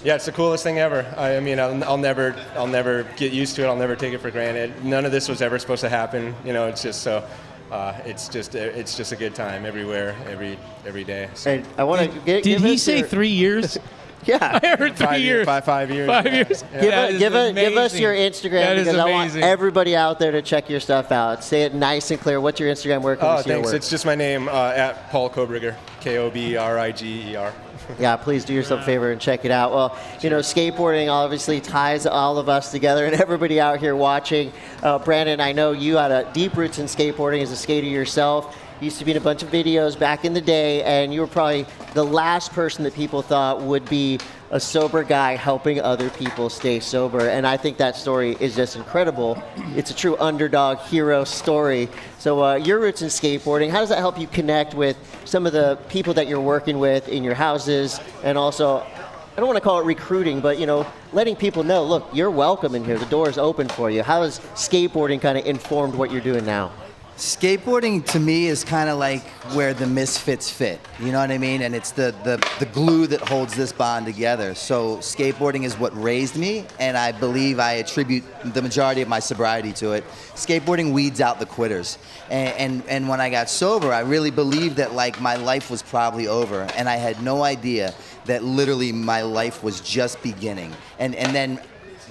yeah, it's the coolest thing ever. I mean, I'll never get used to it. I'll never take it for granted. None of this was ever supposed to happen. It's just so. It's just a good time everywhere, every day. So. And I want to get. Did he say 3 years? Yeah, I heard 3 years. 5 years. 5 years. Yeah. Give us amazing. your Instagram That is because I want amazing. everybody out there to check your stuff out. Say it nice and clear. What's your Instagram? Where can we see your Thanks. work? It's just my name at Paul Kobriger, Kobriger. Yeah, please do yourself a favor and check it out. Well, skateboarding obviously ties all of us together and everybody out here watching. Brandon, I know you had deep roots in skateboarding as a skater yourself. You used to be in a bunch of videos back in the day, and you were probably the last person that people thought would be a sober guy helping other people stay sober. And I think that story is just incredible. It's a true underdog hero story. So your roots in skateboarding, how does that help you connect with some of the people that you're working with in your houses? And also, I don't want to call it recruiting, but letting people know, look, you're welcome in here. The door is open for you. How has skateboarding kind of informed what you're doing now? Skateboarding to me is kind of like where the misfits fit, you know what I mean? And it's the glue that holds this bond together. So skateboarding is what raised me, and I believe I attribute the majority of my sobriety to it. Skateboarding weeds out the quitters. And when I got sober, I really believed that my life was probably over, and I had no idea that literally my life was just beginning. And then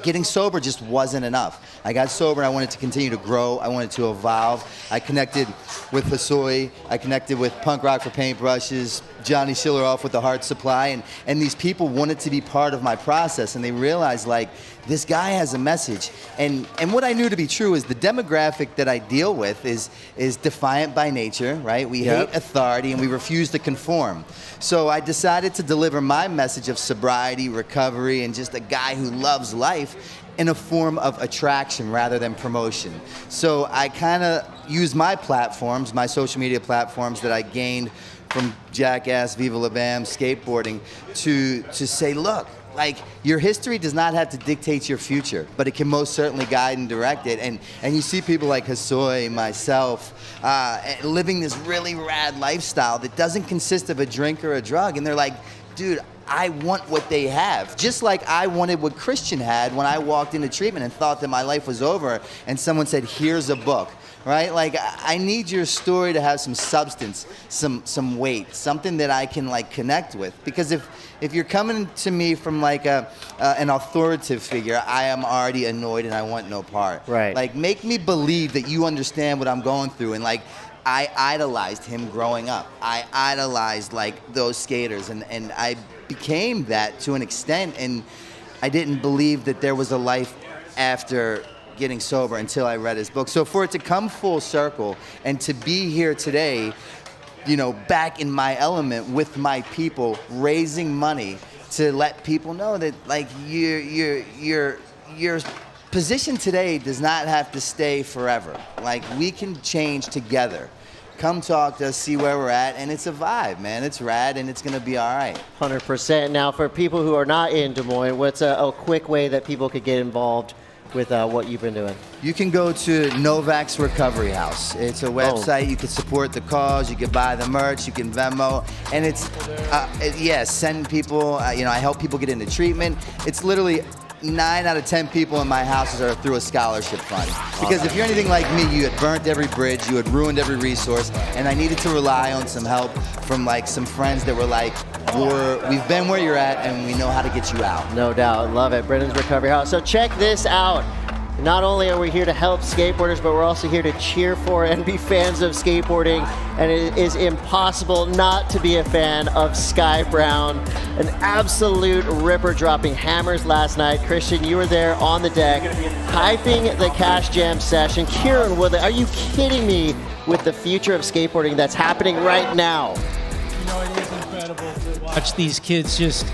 getting sober just wasn't enough. I got sober and I wanted to continue to grow. I wanted to evolve. I connected with Hasoi. I connected with Punk Rock for Paintbrushes, Johnny Schilleroff with the Heart Supply. And these people wanted to be part of my process, and they realized this guy has a message. And what I knew to be true is the demographic that I deal with is defiant by nature, right? We hate authority and we refuse to conform. So I decided to deliver my message of sobriety, recovery, and just a guy who loves life in a form of attraction rather than promotion. So I kind of use my platforms, my social media platforms that I gained from Jackass, Viva La Bam, skateboarding, to say, look, your history does not have to dictate your future, but it can most certainly guide and direct it. And you see people like Hasoi, myself, living this really rad lifestyle that doesn't consist of a drink or a drug. And they're like, dude, I want what they have. Just like I wanted what Christian had when I walked into treatment and thought that my life was over, and someone said, here's a book. Right? I need your story to have some substance, some weight, something that I can connect with. Because if you're coming to me from an authoritative figure, I am already annoyed and I want no part. Right. Make me believe that you understand what I'm going through. And I idolized him growing up. I idolized those skaters, and I became that to an extent. And I didn't believe that there was a life after getting sober until I read his book. So for it to come full circle and to be here today, back in my element with my people, raising money to let people know that your position today does not have to stay forever. We can change together. Come talk to us, see where we're at, and it's a vibe, man. It's rad, and it's going to be all right. 100%. Now, for people who are not in Des Moines, what's a quick way that people could get involved with what you've been doing? You can go to Novak's Recovery House. It's a website. You can support the cause. You can buy the merch. You can Venmo. And it's, send people, I help people get into treatment. It's literally 9 out of 10 people in my houses are through a scholarship fund. Because if you're anything like me, you had burnt every bridge, you had ruined every resource, and I needed to rely on some help from some friends that were we've been where you're at and we know how to get you out. No doubt. Love it. Brennan's Recovery House. So check this out. Not only are we here to help skateboarders, but we're also here to cheer for and be fans of skateboarding. And it is impossible not to be a fan of Sky Brown. An absolute ripper, dropping hammers last night. Christian, you were there on the deck, hyping the Cash Jam session. Kieran Woodley, are you kidding me with the future of skateboarding that's happening right now? It is incredible to watch these kids just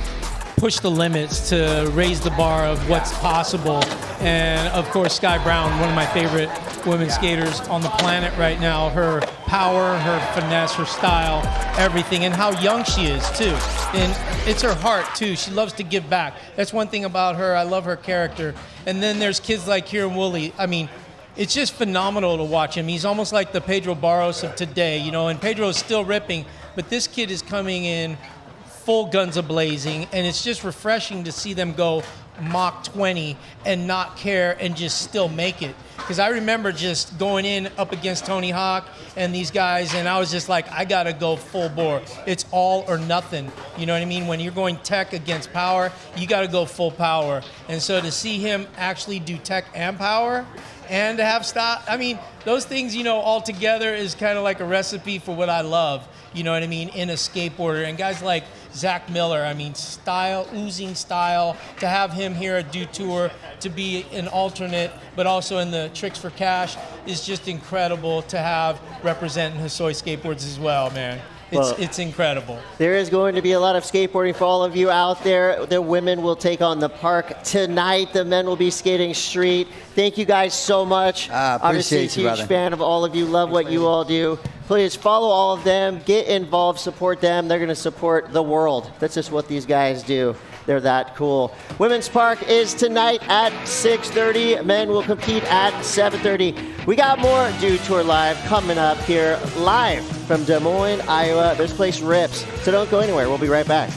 push the limits to raise the bar of what's possible. And of course, Sky Brown, one of my favorite women skaters on the planet right now. Her power, her finesse, her style, everything, and how young she is too. And it's her heart too. She loves to give back. That's one thing about her. I love her character. And then there's kids like Kieran Woolley. I mean, it's just phenomenal to watch him. He's almost like the Pedro Barros of today, you know, and Pedro's still ripping, but this kid is coming in full guns a-blazing, and it's just refreshing to see them go Mach 20 and not care and just still make it. Because I remember just going in up against Tony Hawk and these guys, and I was just like, I gotta go full bore. It's all or nothing. You know what I mean? When you're going tech against power, you gotta go full power. And so to see him actually do tech and power, and to have style, I mean, those things, you know, all together is kind of like a recipe for what I love, you know what I mean, in a skateboarder. And guys like Zach Miller, I mean, style, oozing style, to have him here at Do Tour, to be an alternate, but also in the Tricks for Cash, is just incredible to have representing Hosoi skateboards as well, man. It's incredible. There is going to be a lot of skateboarding for all of you out there. The women will take on the park tonight. The men will be skating street. Thank you guys so much. Obviously, Appreciate you, huge brother. fan of all of you. Love what you all do. Please follow all of them. Get involved. Support them. They're going to support the world. That's just what these guys do. They're that cool. Women's Park is tonight at 6:30. Men will compete at 7:30. We got more Do Tour Live coming up here live from Des Moines, Iowa. This place rips. So don't go anywhere. We'll be right back.